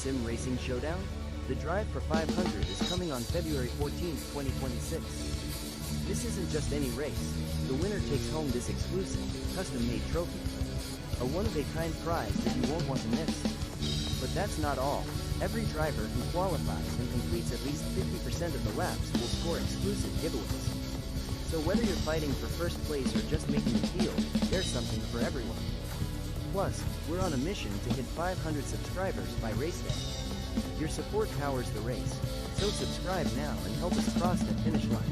Sim Racing Showdown? The Drive for 500 is coming on February 14, 2026. This isn't just any race. The winner takes home this exclusive, custom-made trophy. A one-of-a-kind prize that you won't want to miss. But that's not all. Every driver who qualifies and completes at least 50% of the laps will score exclusive giveaways. So whether you're fighting for first place or just making the field, there's something for everyone. Plus, we're on a mission to hit 500 subscribers by race day. Your support powers the race, so subscribe now and help us cross the finish line.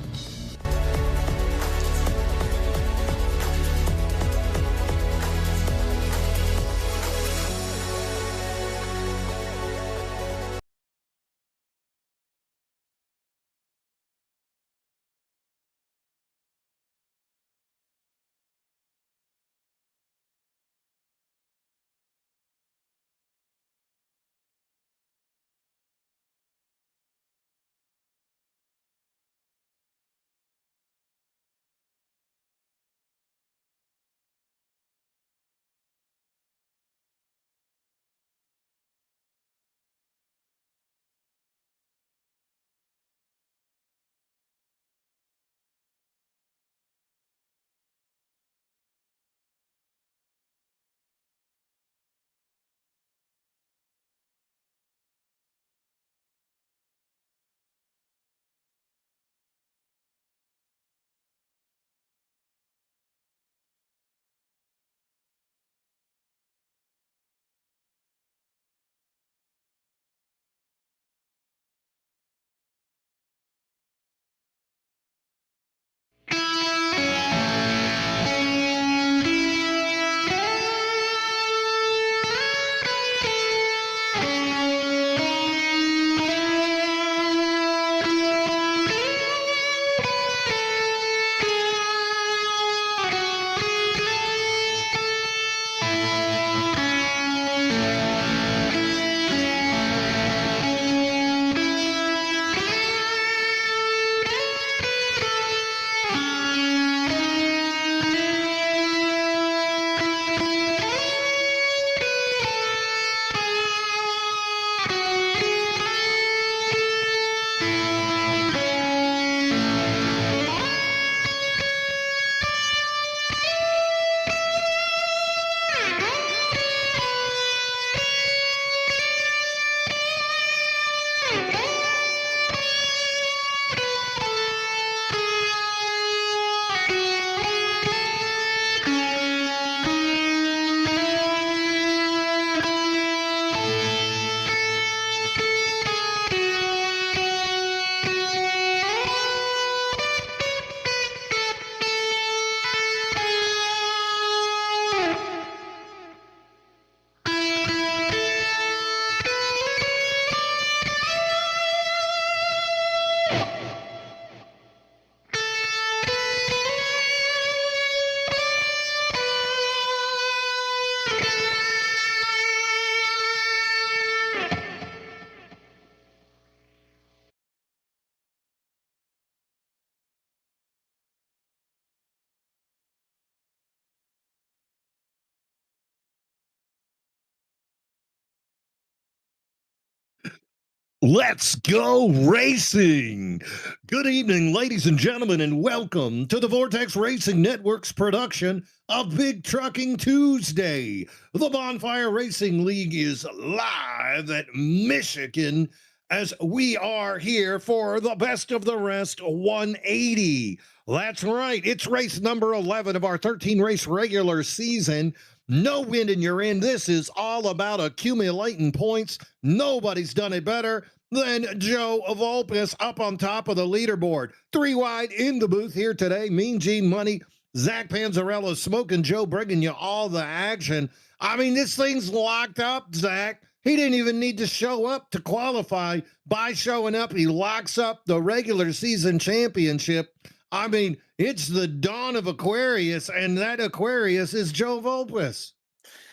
Let's go racing! Good evening, ladies and gentlemen, and welcome to the Vortex Racing Network's production of Big Trucking Tuesday. The Bonfire Racing League is live at Michigan as we are here for the Best of the Rest 180. That's right, it's race number 11 of our 13-race regular season. No win and you're in. This is all about accumulating points. Nobody's done it better than Joe Volpis up on top of the leaderboard. 3 wide in the booth here today. Mean Gene Money, Zach Panzarella, Smoking Joe bringing you all the action. I mean, this thing's locked up, Zach. He didn't even need to show up to qualify. By showing up, he locks up the regular season championship. I mean, it's the dawn of Aquarius, and that Aquarius is Joe Volpis.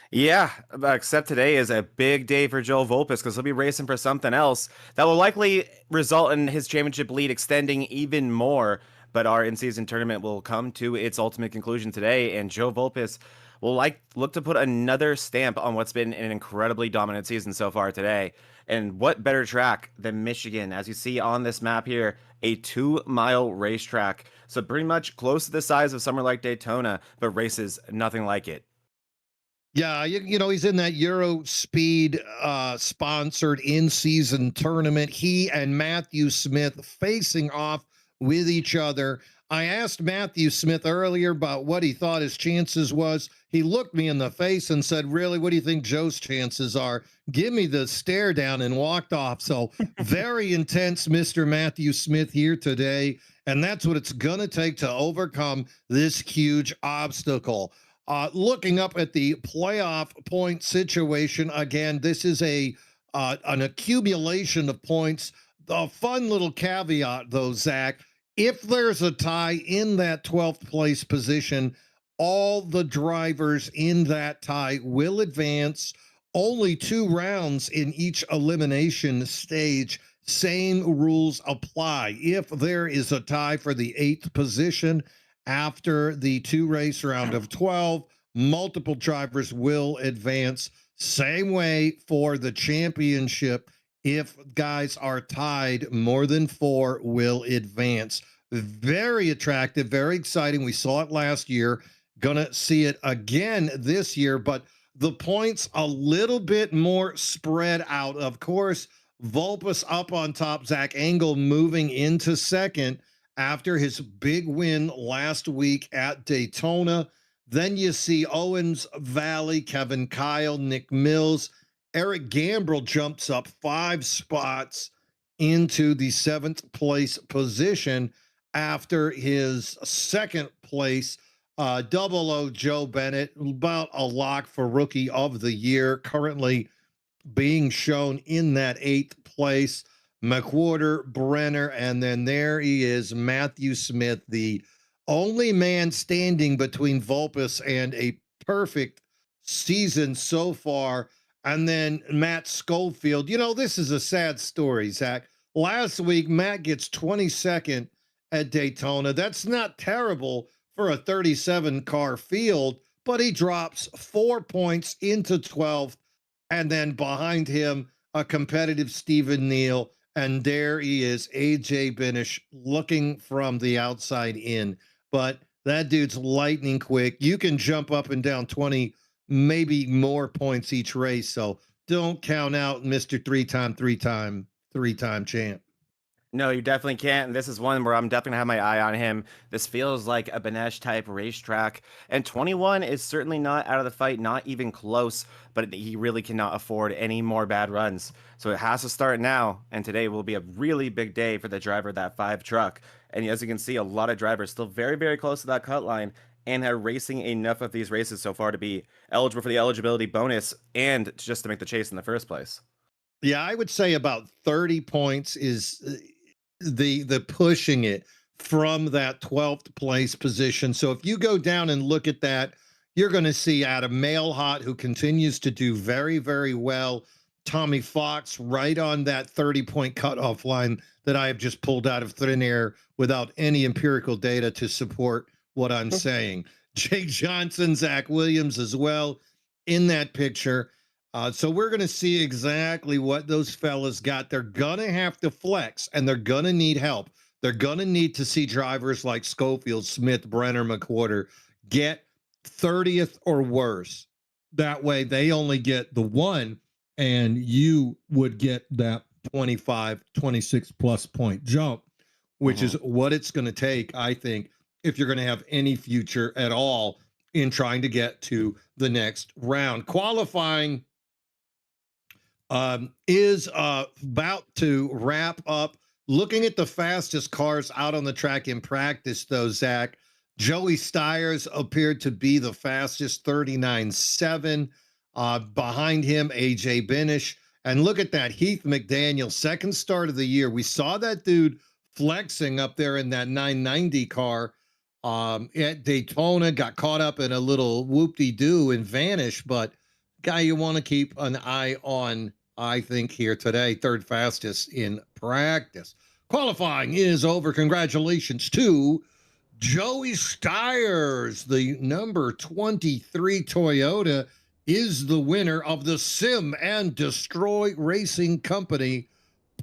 Yeah, except today is a big day for Joe Volpis because he'll be racing for something else that will likely result in his championship lead extending even more. But our in-season tournament will come to its ultimate conclusion today, and Joe Volpis will look to put another stamp on what's been an incredibly dominant season so far today. And what better track than Michigan? As you see on this map here, a 2-mile racetrack. So pretty much close to the size of somewhere like Daytona, but races nothing like it. Yeah, you know, he's in that Euro Speed sponsored in-season tournament. He and Matthew Smith facing off with each other. I asked Matthew Smith earlier about what he thought his chances was. He looked me in the face and said, "Really, what do you think Joe's chances are?" Give me the stare down and walked off. So very intense, Mr. Matthew Smith here today. And that's what it's going to take to overcome this huge obstacle. Looking up at the playoff point situation again, this is a an accumulation of points. A fun little caveat, though, Zach. If there's a tie in that 12th place position, all the drivers in that tie will advance. Only 2 rounds in each elimination stage. Same rules apply. If there is a tie for the 8th position, after the 2 race round of 12, multiple drivers will advance. Same way for the championship. If guys are tied, more than 4 will advance. Very attractive, very exciting. We saw it last year. Gonna see it again this year, but the points a little bit more spread out. Of course, Vulpes up on top, Zach Engel moving into second after his big win last week at Daytona. Then you see Owens Valley, Kevin Kyle, Nick Mills. Eric Gambrell jumps up 5 spots into the 7th place position after his 2nd place. Double O Joe Bennett, about a lock for Rookie of the Year, currently being shown in that 8th place. McWhorter, Brenner, and then there he is, Matthew Smith, the only man standing between Vulpes and a perfect season so far. And then Matt Schofield. You know, this is a sad story, Zach. Last week, Matt gets 22nd at Daytona. That's not terrible for a 37-car field, but he drops 4 points into 12th. And then behind him, a competitive Stephen Neal. And there he is, AJ Binish, looking from the outside in. But that dude's lightning quick. You can jump up and down 20, maybe more points each race. So don't count out Mr. Three-time champ. No, you definitely can't. And this is one where I'm definitely gonna have my eye on him. This feels like a Benesh type racetrack. And 21 is certainly not out of the fight, not even close, but he really cannot afford any more bad runs. So it has to start now. And today will be a really big day for the driver of that 5 truck. And as you can see, a lot of drivers still very, very close to that cut line and are racing enough of these races so far to be eligible for the eligibility bonus and just to make the chase in the first place. Yeah, I would say about 30 points is the pushing it from that 12th place position. So if you go down and look at that, you're going to see Adam Mailhot, who continues to do very, very well. Tommy Fox right on that 30-point cutoff line that I have just pulled out of thin air without any empirical data to support what I'm saying. Jake Johnson, Zach Williams as well in that picture. So we're going to see exactly what those fellas got. They're going to have to flex, and they're going to need help. They're going to need to see drivers like Schofield, Smith, Brenner, McWhorter get 30th or worse. That way they only get the 1, and you would get that 25, 26 plus point jump, which is what it's going to take, I think, if you're going to have any future at all in trying to get to the next round. Qualifying is about to wrap up. Looking at the fastest cars out on the track in practice, though, Zach, Joey Stiers appeared to be the fastest, 39.7. Behind him, AJ Binish. And look at that, Heath McDaniel, second start of the year. We saw that dude flexing up there in that 990 car at Daytona, got caught up in a little whoop-de-doo and vanished, but guy you want to keep an eye on, I think, here today, third fastest in practice. Qualifying is over. Congratulations to Joey Stiers, the number 23 Toyota, is the winner of the Sim and Destroy Racing Company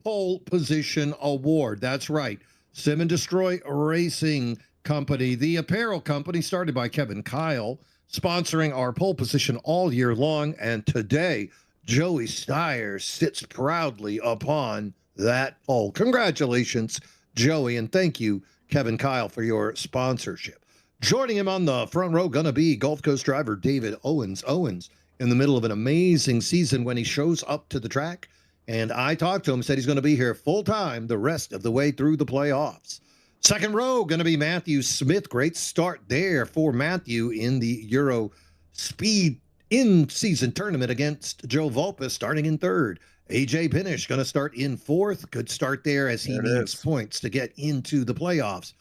Pole Position Award. That's right. Sim and Destroy Racing Company, the apparel company started by Kevin Kyle, sponsoring our pole position all year long. And today, Joey Stiers sits proudly upon that pole. Congratulations, Joey, and thank you, Kevin Kyle, for your sponsorship. Joining him on the front row, going to be Gulf Coast driver David Owens. Owens, in the middle of an amazing season when he shows up to the track. And I talked to him, said he's going to be here full time the rest of the way through the playoffs. Second row, going to be Matthew Smith. Great start there for Matthew in the Euro Speed in-season tournament against Joe Vulpes, starting in third. AJ Binish going to start in fourth. Good start there as he needs points to get into the playoffs.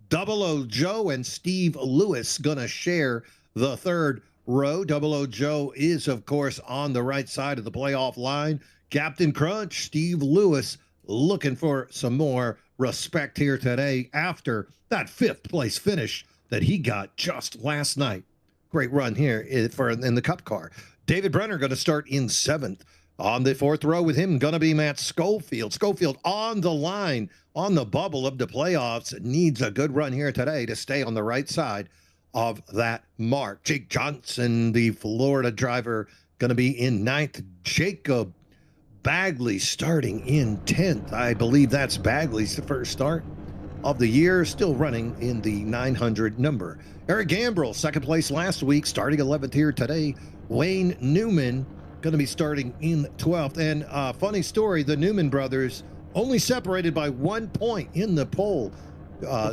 Double O Joe and Steve Lewis going to share the third row. Double O Joe is, of course, on the right side of the playoff line. Captain Crunch, Steve Lewis, looking for some more respect here today after that fifth place finish that he got just last night. Great run here in the Cup car. David Brenner going to start in seventh. On the fourth row with him going to be Matt Schofield. Schofield on the line, on the bubble of the playoffs. Needs a good run here today to stay on the right side of that mark. Jake Johnson, the Florida driver, going to be in ninth. Jacob Bagley starting in 10th. I believe that's Bagley's first start of the year, still running in the 900 number. Eric Gambrill, second place last week, starting 11th here today. Wayne Newman going to be starting in 12th. And funny story, the Newman brothers only separated by 1 point in the poll,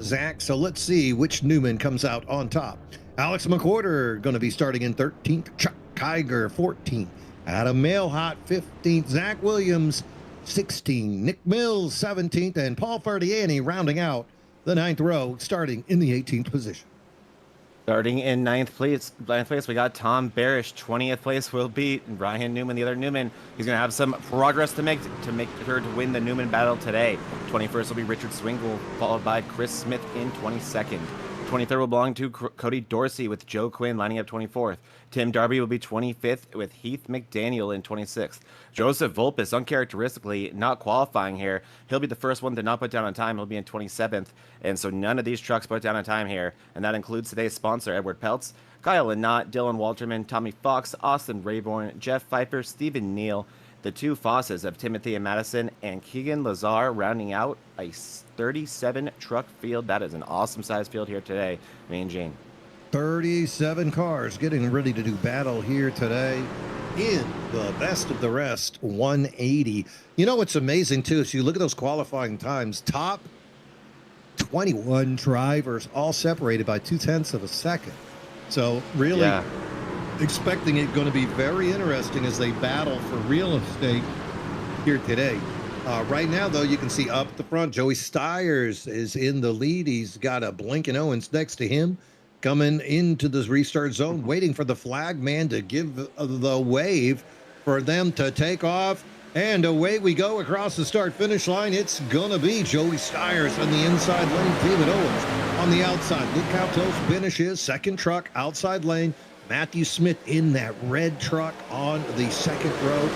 Zach. So let's see which Newman comes out on top. Alex McWhorter going to be starting in 13th. Chuck Kiger, 14th. Adam Mailhot, 15th. Zach Williams, 16th. Nick Mills, 17th. And Paul Fardiani rounding out the ninth row, starting in the 18th position. Starting in ninth place, we got Tom Barish. 20th place will be Ryan Newman, the other Newman. He's going to have some progress to make sure to win the Newman battle today. 21st will be Richard Swingle, followed by Chris Smith in 22nd. 23rd will belong to Cody Dorsey with Joe Quinn lining up 24th. Tim Darby will be 25th with Heath McDaniel in 26th. Joseph Vulpes, uncharacteristically not qualifying here. He'll be the first one to not put down on time. He'll be in 27th. And so none of these trucks put down on time here. And that includes today's sponsor, Edward Peltz, Kyle Lynott, Dylan Walterman, Tommy Fox, Austin Rayborn, Jeff Pfeiffer, Stephen Neal, the two Fosses of Timothy and Madison, and Keegan Lazar rounding out a 37 truck field. That is an awesome size field here today, me and Gene. 37 cars getting ready to do battle here today in the best of the rest 180. You know what's amazing too is you look at those qualifying times, top 21 drivers all separated by 0.2 of a second. So really expecting it going to be very interesting as they battle for real estate here today. Right now, though, you can see up the front, Joey Stiers is in the lead. He's got a Blinken Owens next to him coming into the restart zone, waiting for the flag man to give the wave for them to take off. And away we go across the start-finish line. It's going to be Joey Stiers on the inside lane, David Owens on the outside. Look how close finish is. Second truck, outside lane. Matthew Smith in that red truck on the second row,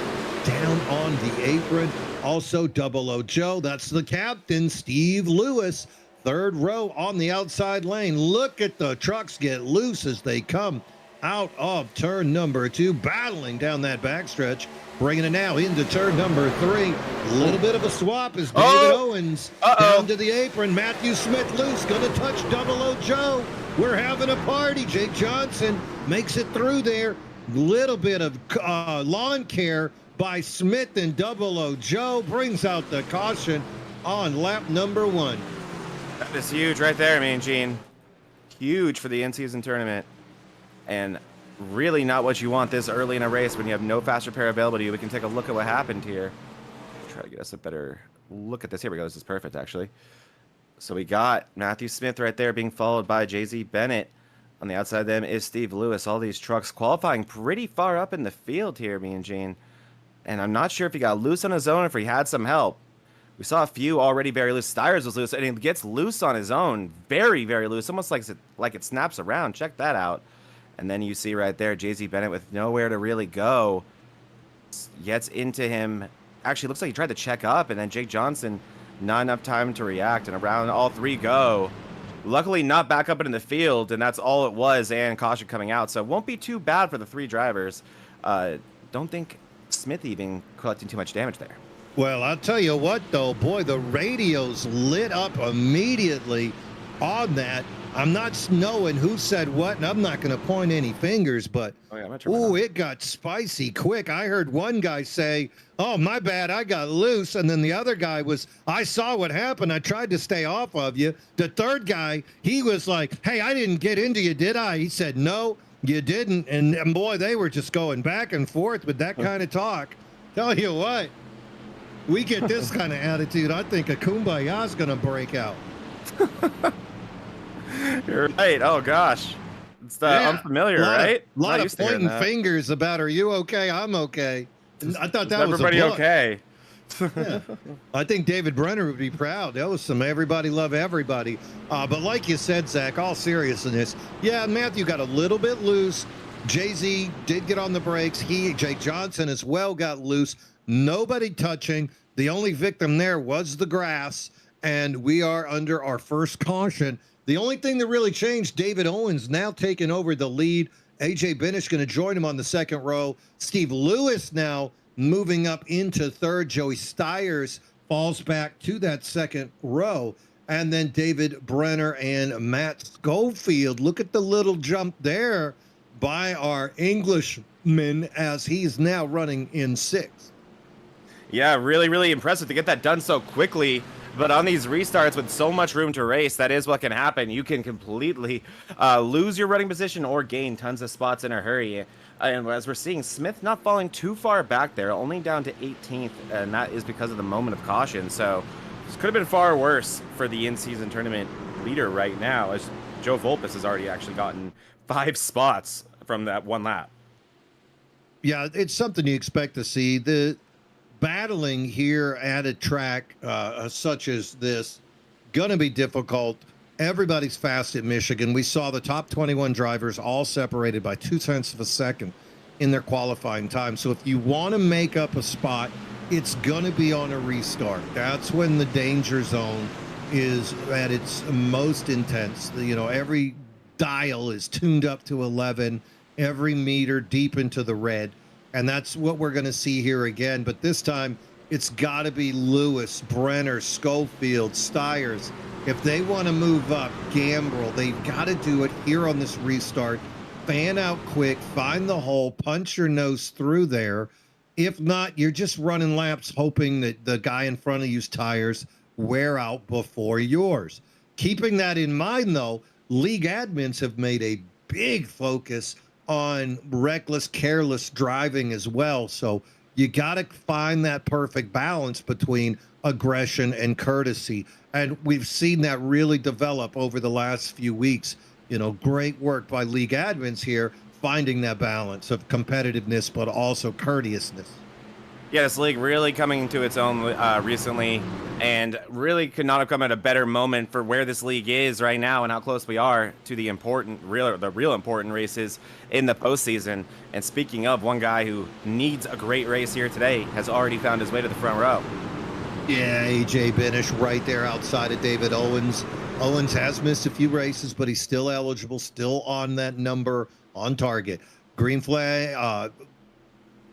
down on the apron. Also, Double O Joe, that's the captain, Steve Lewis, third row on the outside lane. Look at the trucks get loose as they come out of turn number 2, battling down that backstretch, bringing it now into turn number 3. A little bit of a swap as David Owens down to the apron. Matthew Smith loose, going to touch Double O Joe. We're having a party. Jake Johnson makes it through there. Little bit of lawn care by Smith, and Double O Joe brings out the caution on lap number 1. That is huge right there, man, Gene. Huge for the in-season tournament. And really not what you want this early in a race when you have no fast repair availability. We can take a look at what happened here. Try to get us a better look at this. Here we go. This is perfect, actually. So we got Matthew Smith right there being followed by Jay-Z Bennett. On the outside of them is Steve Lewis. All these trucks qualifying pretty far up in the field here, me and Gene. And I'm not sure if he got loose on his own or if he had some help. We saw a few already very loose. Stires was loose, and he gets loose on his own. Very, very loose. Almost like it snaps around. Check that out. And then you see right there, JZ Bennett with nowhere to really go. Gets into him. Actually, looks like he tried to check up, and then Jake Johnson, not enough time to react, and around all three go. Luckily, not back up in the field, and that's all it was, and caution coming out. So it won't be too bad for the three drivers. Don't think Smith even collecting too much damage there. Well, I'll tell you what, though, boy, the radios lit up immediately on that. I'm not knowing who said what, and I'm not going to point any fingers, but, it got spicy quick. I heard one guy say, oh, my bad, I got loose, and then the other guy was, I saw what happened. I tried to stay off of you. The third guy, he was like, hey, I didn't get into you, did I? He said, no, you didn't, and boy, they were just going back and forth with that kind of talk. Tell you what. We get this kind of attitude, I think a kumbaya's going to break out. You're right. Oh, gosh. It's unfamiliar, right? A lot of pointing fingers about, are you okay? I'm okay. I thought that was everybody okay. Yeah. I think David Brenner would be proud. That was some everybody love everybody. But like you said, Zach, all seriousness, yeah, Matthew got a little bit loose. Jay-Z did get on the brakes. Jake Johnson as well got loose. Nobody touching. The only victim there was the grass, and we are under our first caution. The only thing that really changed, David Owens now taking over the lead. AJ Benish going to join him on the second row. Steve Lewis now moving up into third. Joey Stiers falls back to that second row. And then David Brenner and Matt Schofield. Look at the little jump there by our Englishman as he's now running in sixth. Yeah, really, really impressive to get that done so quickly. But on these restarts with so much room to race, that is what can happen. You can completely lose your running position or gain tons of spots in a hurry. And as we're seeing, Smith not falling too far back there, only down to 18th, and that is because of the moment of caution. So this could have been far worse for the in-season tournament leader right now, as Joe Volpes has already actually gotten 5 spots from that one lap. Yeah, it's something you expect to see. The battling here at a track such as this, gonna be difficult. Everybody's fast at Michigan. We saw the top 21 drivers all separated by 0.2 of a second in their qualifying time. So if you want to make up a spot, it's gonna be on a restart. That's when the danger zone is at its most intense. You know, every dial is tuned up to 11, every meter deep into the red. And that's what we're going to see here again. But this time, it's got to be Lewis, Brenner, Schofield, Stiers. If they want to move up, Gambrel, they've got to do it here on this restart. Fan out quick, find the hole, punch your nose through there. If not, you're just running laps hoping that the guy in front of you's tires wear out before yours. Keeping that in mind, though, league admins have made a big focus on reckless, careless driving as well. So you got to find that perfect balance between aggression and courtesy. And we've seen that really develop over the last few weeks. You know, great work by league admins here, finding that balance of competitiveness, but also courteousness. Yeah, this league really coming into its own recently, and really could not have come at a better moment for where this league is right now and how close we are to the real important races in the postseason. And speaking of, one guy who needs a great race here today has already found his way to the front row. Yeah, AJ Benish right there outside of David Owens. Owens has missed a few races, but he's still eligible, still on that number, on target. Green flag,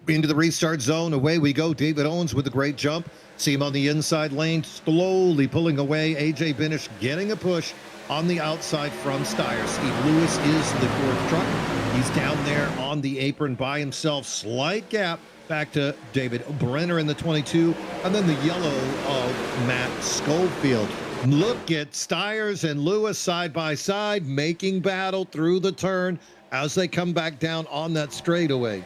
into the restart zone. Away we go. David Owens with a great jump. See him on the inside lane, slowly pulling away. AJ Benish getting a push on the outside from Stiers. Steve Lewis is the fourth truck. He's down there on the apron by himself. Slight gap back to David Brenner in the 22, and then the yellow of Matt Schofield. Look at Stiers and Lewis side by side, making battle through the turn as they come back down on that straightaway.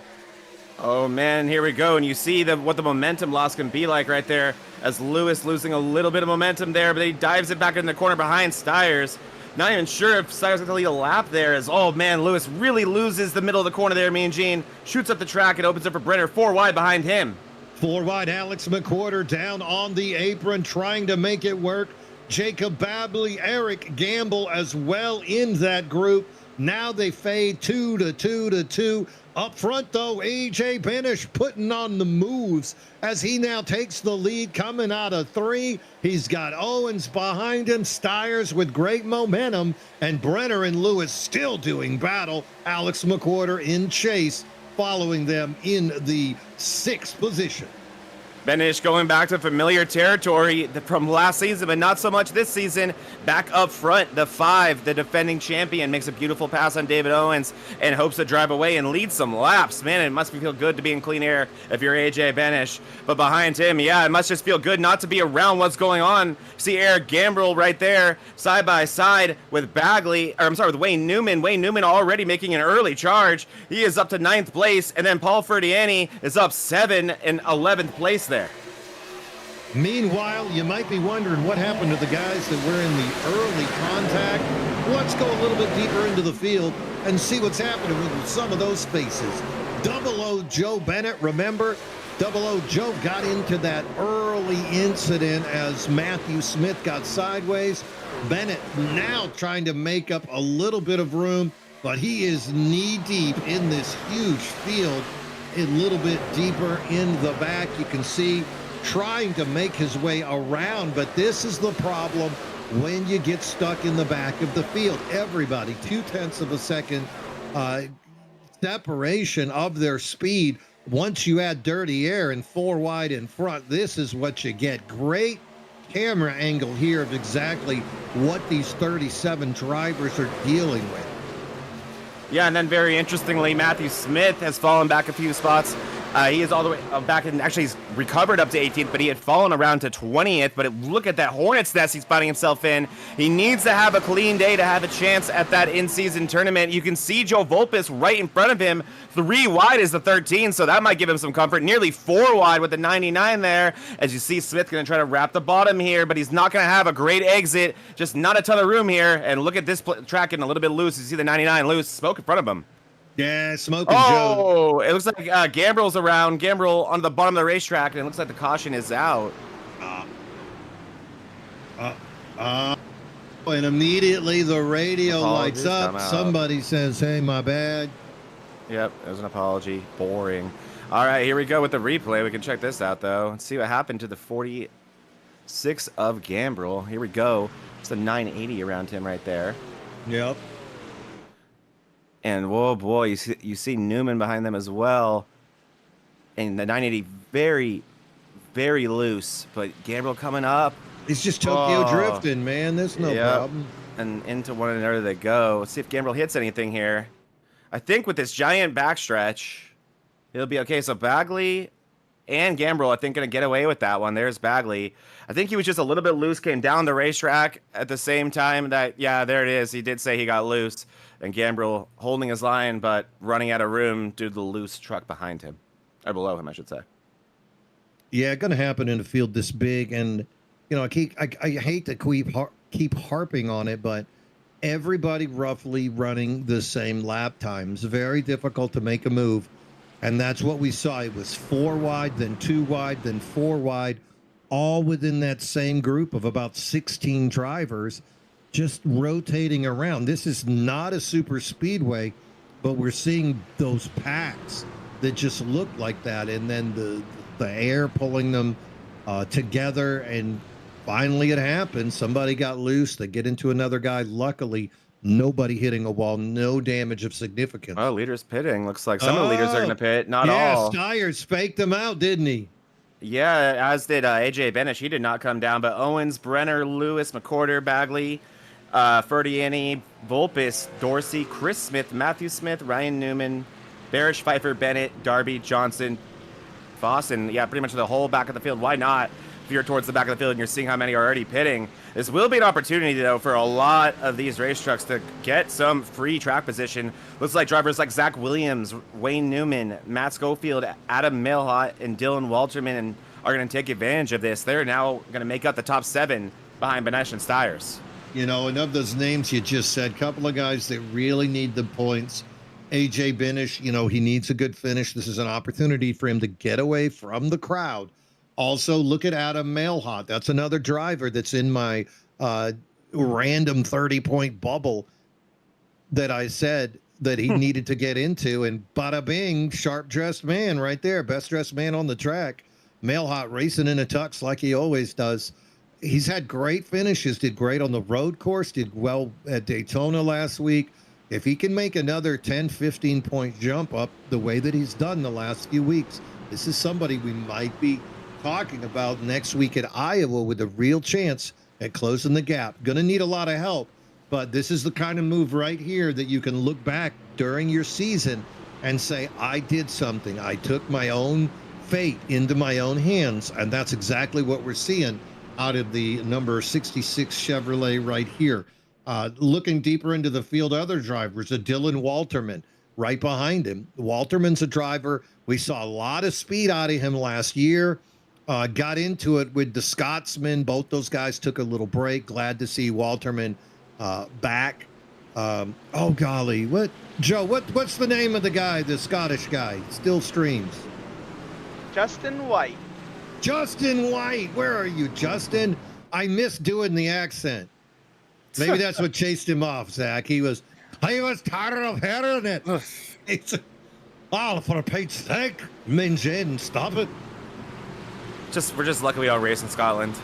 Oh man, here we go, and you see what the momentum loss can be like right there, as Lewis losing a little bit of momentum there, but he dives it back in the corner behind Stiers. Not even sure if Stiers going to lead a lap there, as, oh man, Lewis really loses the middle of the corner there, Mean Gene. Shoots up the track and opens up for Brenner, 4 wide behind him. 4 wide, Alex McQuarter down on the apron, trying to make it work. Jacob Babley, Eric Gamble as well in that group. Now they fade 2 to 2 to 2. Up front, though, AJ Benish putting on the moves as he now takes the lead coming out of 3. He's got Owens behind him, Stiers with great momentum, and Brenner and Lewis still doing battle. Alex McQuarter in chase, following them in the 6th position. Benish going back to familiar territory from last season, but not so much this season. Back up front, the 5, the defending champion, makes a beautiful pass on David Owens and hopes to drive away and lead some laps. Man, it must feel good to be in clean air if you're AJ Benish. But behind him, yeah, it must just feel good not to be around what's going on. See Eric Gambrell right there, side by side with with Wayne Newman. Wayne Newman already making an early charge. He is up to 9th place, and then Paul Ferdiani is up 7 and 11th place there. Meanwhile, you might be wondering what happened to the guys that were in the early contact. Let's go a little bit deeper into the field and see what's happening with some of those faces. 00 Joe Bennett, remember? 00 Joe got into that early incident as Matthew Smith got sideways. Bennett now trying to make up a little bit of room, but he is knee-deep in this huge field. A little bit deeper in the back, you can see trying to make his way around, but this is the problem when you get stuck in the back of the field. Everybody 0.2 of a second separation of their speed. Once you add dirty air and 4 wide in front, this is what you get. Great camera angle here of exactly what these 37 drivers are dealing with. Yeah, and then very interestingly, Matthew Smith has fallen back a few spots. He is all the way back, and actually he's recovered up to 18th, but he had fallen around to 20th. But look at that hornet's nest he's finding himself in. He needs to have a clean day to have a chance at that in-season tournament. You can see Joe Volpis right in front of him. 3 wide is the 13, so that might give him some comfort. Nearly 4 wide with the 99 there. As you see, Smith going to try to wrap the bottom here, but he's not going to have a great exit. Just not a ton of room here. And look at this track getting a little bit loose. You see the 99 loose, smoke in front of him. Yeah, Smoking Joe. Joe. It looks like Gambrell's around. Gambrell on the bottom of the racetrack, and it looks like the caution is out. And immediately the radio lights up. Somebody says, hey, my bad. Yep, there's an apology. Boring. All right, here we go with the replay. We can check this out, though. Let's see what happened to the 46 of Gambrell. Here we go. It's a 980 around him right there. Yep. And whoa, boy, you see Newman behind them as well. And the 980 very, very loose. But Gambrell coming up. He's just Tokyo drifting, man. There's no problem. And into one another they go. Let's see if Gambrell hits anything here. I think with this giant backstretch, he'll be okay. So Bagley and Gambrell, I think, going to get away with that one. There's Bagley. I think he was just a little bit loose, came down the racetrack at the same time that, yeah, there it is. He did say he got loose. And Gambrell holding his line, but running out of room due to the loose truck behind him. Or below him, I should say. Yeah, going to happen in a field this big. And, you know, I hate to keep harping on it, but everybody roughly running the same lap times. Very difficult to make a move. And that's what we saw. It was 4 wide, then 2 wide, then 4 wide, all within that same group of about 16 drivers, just rotating around. This is not a super speedway, but we're seeing those packs that just look like that, and then the air pulling them together, and finally it happened. Somebody got loose. They get into another guy. Luckily, nobody hitting a wall. No damage of significance. Oh, leaders pitting. Looks like some of the leaders are going to pit. Not all. Yeah, Stiers faked them out, didn't he? Yeah, as did AJ Benish. He did not come down, but Owens, Brenner, Lewis, McQuarter, Bagley, Ferdiani, Volpis, Dorsey, Chris Smith, Matthew Smith, Ryan Newman, Barish, Pfeiffer, Bennett, Darby, Johnson, Foss, and yeah, pretty much the whole back of the field. Why not? If you're towards the back of the field and you're seeing how many are already pitting. This will be an opportunity, though, for a lot of these race trucks to get some free track position. Looks like drivers like Zach Williams, Wayne Newman, Matt Schofield, Adam Milhot, and Dylan Walterman are going to take advantage of this. They're now going to make up the top 7 behind Benesh and Stiers. You know, and of those names you just said, a couple of guys that really need the points AJ Binish, you know, he needs a good finish. This is an opportunity for him to get away from the crowd. Also, look at Adam Mailhot. That's another driver that's in my random 30-point bubble that I said that he needed to get into. And bada bing, sharp-dressed man right there. Best-dressed man on the track. Mailhot racing in a tux like he always does. He's had great finishes, did great on the road course, did well at Daytona last week. If he can make another 10, 15-point jump up the way that he's done the last few weeks, this is somebody we might be talking about next week at Iowa with a real chance at closing the gap. Going to need a lot of help, but this is the kind of move right here that you can look back during your season and say, I did something. I took my own fate into my own hands, and that's exactly what we're seeing out of the number 66 Chevrolet right here. Looking deeper into the field, other drivers, a Dylan Walterman right behind him. Walterman's a driver. We saw a lot of speed out of him last year. Got into it with the Scotsman. Both those guys took a little break. Glad to see Walterman back. Oh, golly. What, Joe, what's the name of the guy, the Scottish guy? Still streams. Justin White. Justin White. Where are you, Justin? I miss doing the accent. Maybe that's what chased him off, Zach. He was tired of hearing it. It's for Pete's sake, Minjin, stop it. We're just lucky we don't race in Scotland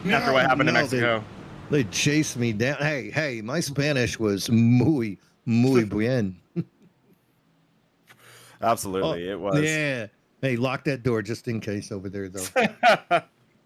after what happened in Mexico. They chased me down. Hey, my Spanish was muy bien. Absolutely, it was. Yeah. Hey, lock that door just in case over there, though.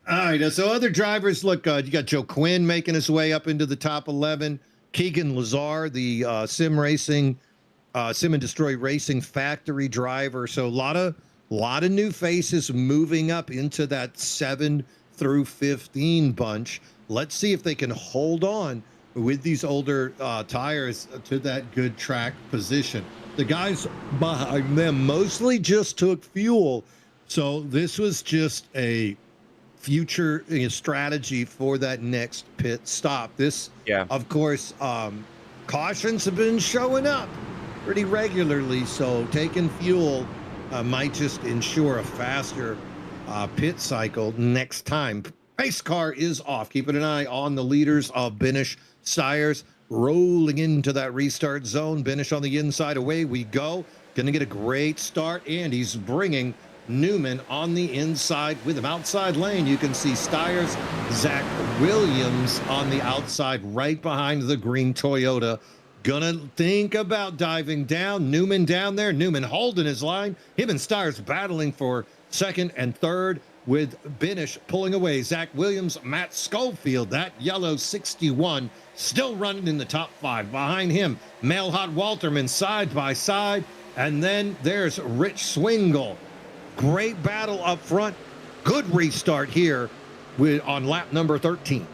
All right, so other drivers, look, you got Joe Quinn making his way up into the top 11. Keegan Lazar, the Sim and Destroy Racing factory driver. So a lot of new faces moving up into that 7 through 15 bunch. Let's see if they can hold on with these older tires to that good track position. The guys behind them mostly just took fuel. So this was just a future strategy for that next pit stop. This, of course, cautions have been showing up pretty regularly. So taking fuel might just ensure a faster pit cycle next time. Pace car is off. Keeping an eye on the leaders of Binish Sires rolling into that restart zone. Binish on the inside. Away we go. Going to get a great start, and he's bringing Newman on the inside with him. Outside lane, you can see Stiers, Zach Williams on the outside right behind the green Toyota. Gonna think about diving down. Newman down there. Newman holding his line. Him and Stiers battling for second and third, with Binish pulling away. Zach Williams, Matt Schofield, that yellow 61, still running in the top 5. Behind him, Mailhot Walterman side by side. And then there's Rich Swingle. Great battle up front. Good restart here on lap number 13.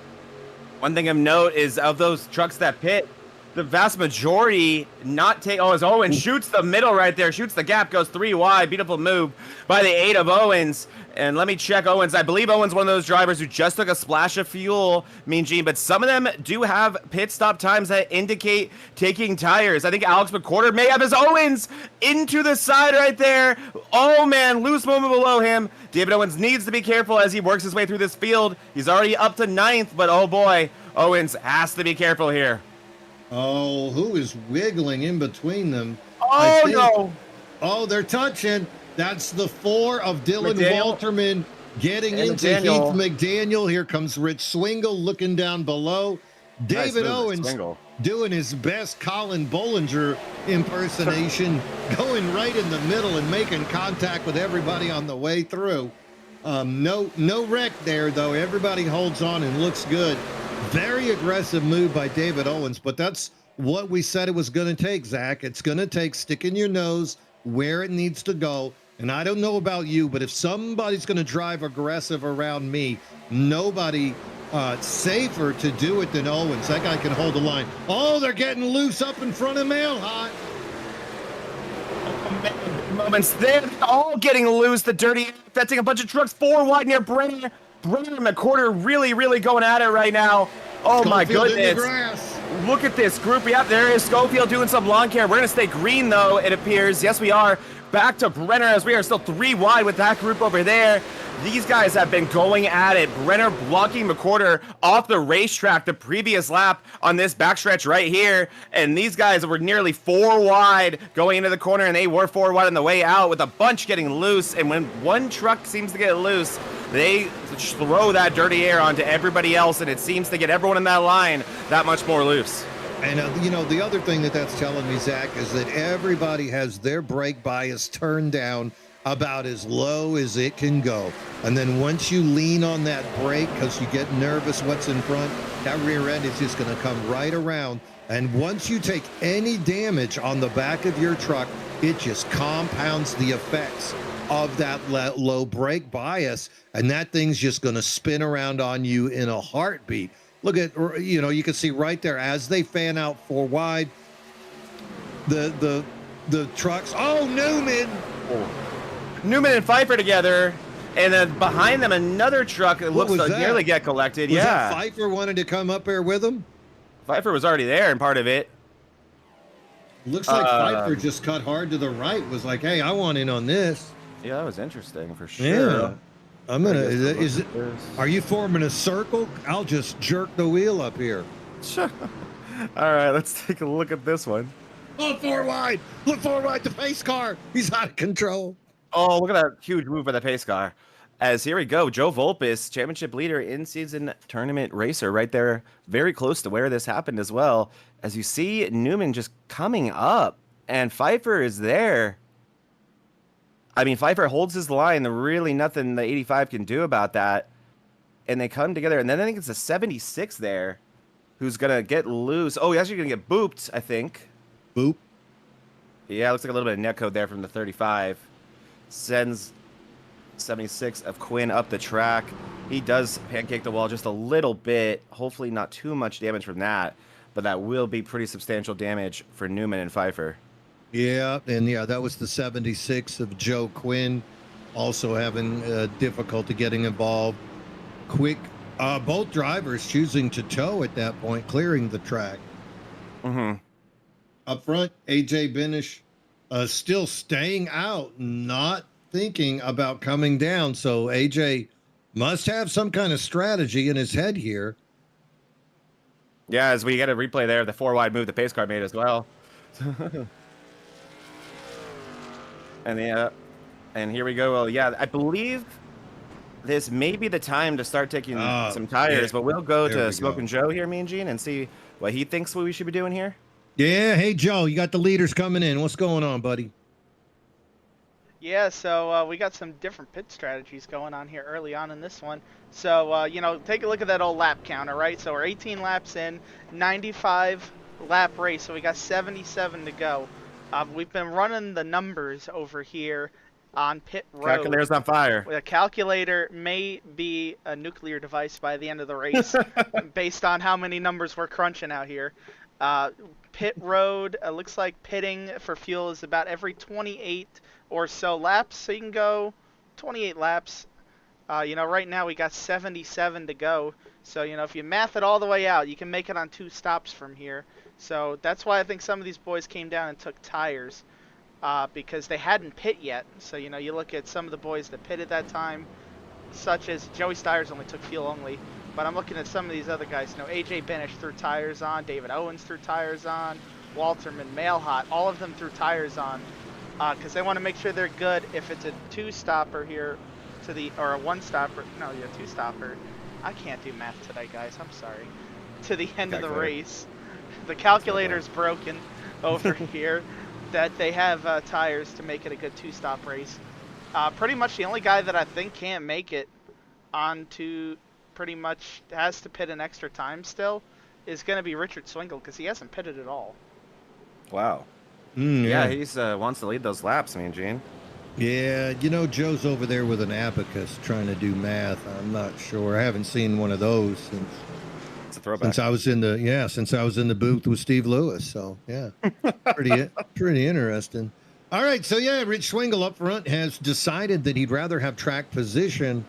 One thing of note is, of those trucks that pit, the vast majority not take. Oh, as Owen shoots the middle right there, shoots the gap, goes 3 wide. Beautiful move by the 8 of Owens. And let me check Owens. I believe Owens one of those drivers who just took a splash of fuel, Mean Gene, but some of them do have pit stop times that indicate taking tires. I think Alex McQuarter may have his Owens into the side right there. Oh man, loose movement below him. David Owens needs to be careful as he works his way through this field. He's already up to 9th, but oh boy, Owens has to be careful here. Oh, who is wiggling in between them? Oh, no. Oh, they're touching. That's the 4 of Dylan Walterman getting into Heath McDaniel. Here comes Rich Swingle looking down below. David Owens doing his best Colin Bollinger impersonation, going right in the middle and making contact with everybody on the way through. No wreck there, though. Everybody holds on and looks good. Very aggressive move by David Owens, but that's what we said it was going to take, Zach. It's going to take sticking your nose where it needs to go. And I don't know about you, but if somebody's going to drive aggressive around me, nobody safer to do it than Owens. That guy can hold the line. Oh, they're getting loose up in front of Mailhot. Moments there, all getting loose. The dirty fetching a bunch of trucks 4 wide near Brenner and McQuarter really going at it right now. Oh my goodness. Look at this group. Yeah, there is Schofield doing some lawn care. We're going to stay green, though, it appears. Yes, we are. Back to Brenner as we are still 3 wide with that group over there. These guys have been going at it. Brenner blocking McWhorter off the racetrack the previous lap on this backstretch right here. And these guys were nearly 4 wide going into the corner, and they were 4 wide on the way out with a bunch getting loose. And when one truck seems to get loose, they throw that dirty air onto everybody else, and it seems to get everyone in that line that much more loose. And, you know, the other thing that's telling me, Zach, is that everybody has their brake bias turned down about as low as it can go. And then once you lean on that brake because you get nervous what's in front, that rear end is just going to come right around. And once you take any damage on the back of your truck, it just compounds the effects of that low brake bias. And that thing's just going to spin around on you in a heartbeat. Look at, you know, you can see right there as they fan out 4 wide, the trucks. Oh, Newman and Pfeiffer together, and then behind them another truck that looks to nearly get collected. Was that Pfeiffer wanted to come up there with him? Pfeiffer was already there and part of it. Looks like Pfeiffer just cut hard to the right. Was like, hey, I want in on this. Yeah, that was interesting for sure. Yeah. I'm gonna. Are you forming a circle? I'll just jerk the wheel up here. Sure. All right, let's take a look at this one. Oh, 4 wide. Look 4 wide. The pace car. He's out of control. Oh, look at that huge move by the pace car. As here we go, Joe Volpis, championship leader, in-season tournament racer, right there, very close to where this happened as well. As you see Newman just coming up, and Pfeiffer is there. I mean, Pfeiffer holds his line. Really nothing the 85 can do about that. And they come together. And then I think it's a 76 there who's going to get loose. Oh, he's actually going to get booped, I think. Boop. Yeah, looks like a little bit of netcode there from the 35. Sends 76 of Quinn up the track. He does pancake the wall just a little bit. Hopefully not too much damage from that. But that will be pretty substantial damage for Newman and Pfeiffer. Yeah, and yeah, that was the 76 of Joe Quinn, also having difficulty getting involved. Quick, both drivers choosing to tow at that point, clearing the track. Mm-hmm. Up front, AJ Benish still staying out, not thinking about coming down. So AJ must have some kind of strategy in his head here. Yeah, as we get a replay there, the 4 wide move the pace car made as well. And here we go. Well, yeah, I believe this may be the time to start taking some tires, yeah. But we'll go There to we Smoking go. Joe here, Mean Gene, and see what he thinks what we should be doing here. Yeah, hey, Joe, you got the leaders coming in. What's going on, buddy? Yeah, so we got some different pit strategies going on here early on in this one. So, you know, take a look at that old lap counter, right? So we're 18 laps in, 95 lap race, so we got 77 to go. We've been running the numbers over here on pit road. Calculator's on fire. The calculator may be a nuclear device by the end of the race, based on how many numbers we're crunching out here. Pit road, looks like pitting for fuel is about every 28 or so laps, so you can go 28 laps. You know, right now we got 77 to go, so, you know, if you math it all the way out, you can make it on 2 stops from here. So that's why I think some of these boys came down and took tires, because they hadn't pit yet. So, you know, you look at some of the boys that pitted that time, such as Joey Stiers only took fuel only. But I'm looking at some of these other guys. You know, AJ Benish threw tires on, David Owens threw tires on, Walterman, Mailhot, all of them threw tires on, because they want to make sure they're good if it's a 2-stopper here to the, or a 1-stopper, no, yeah, 2-stopper. I can't do math today, guys, I'm sorry. To the end of the race. The calculator's broken over here, that they have tires to make it a good 2-stop race. Pretty much the only guy that I think can't make it onto, pretty much has to pit an extra time still, is going to be Richard Swingle, because he hasn't pitted at all. Wow. Yeah, he's wants to lead those laps, Mean Gene. Yeah, you know, Joe's over there with an abacus trying to do math. I'm not sure. I haven't seen one of those since I was in the booth with Steve Lewis. So yeah, pretty interesting. All right, so yeah, Rich Swingle up front has decided that he'd rather have track position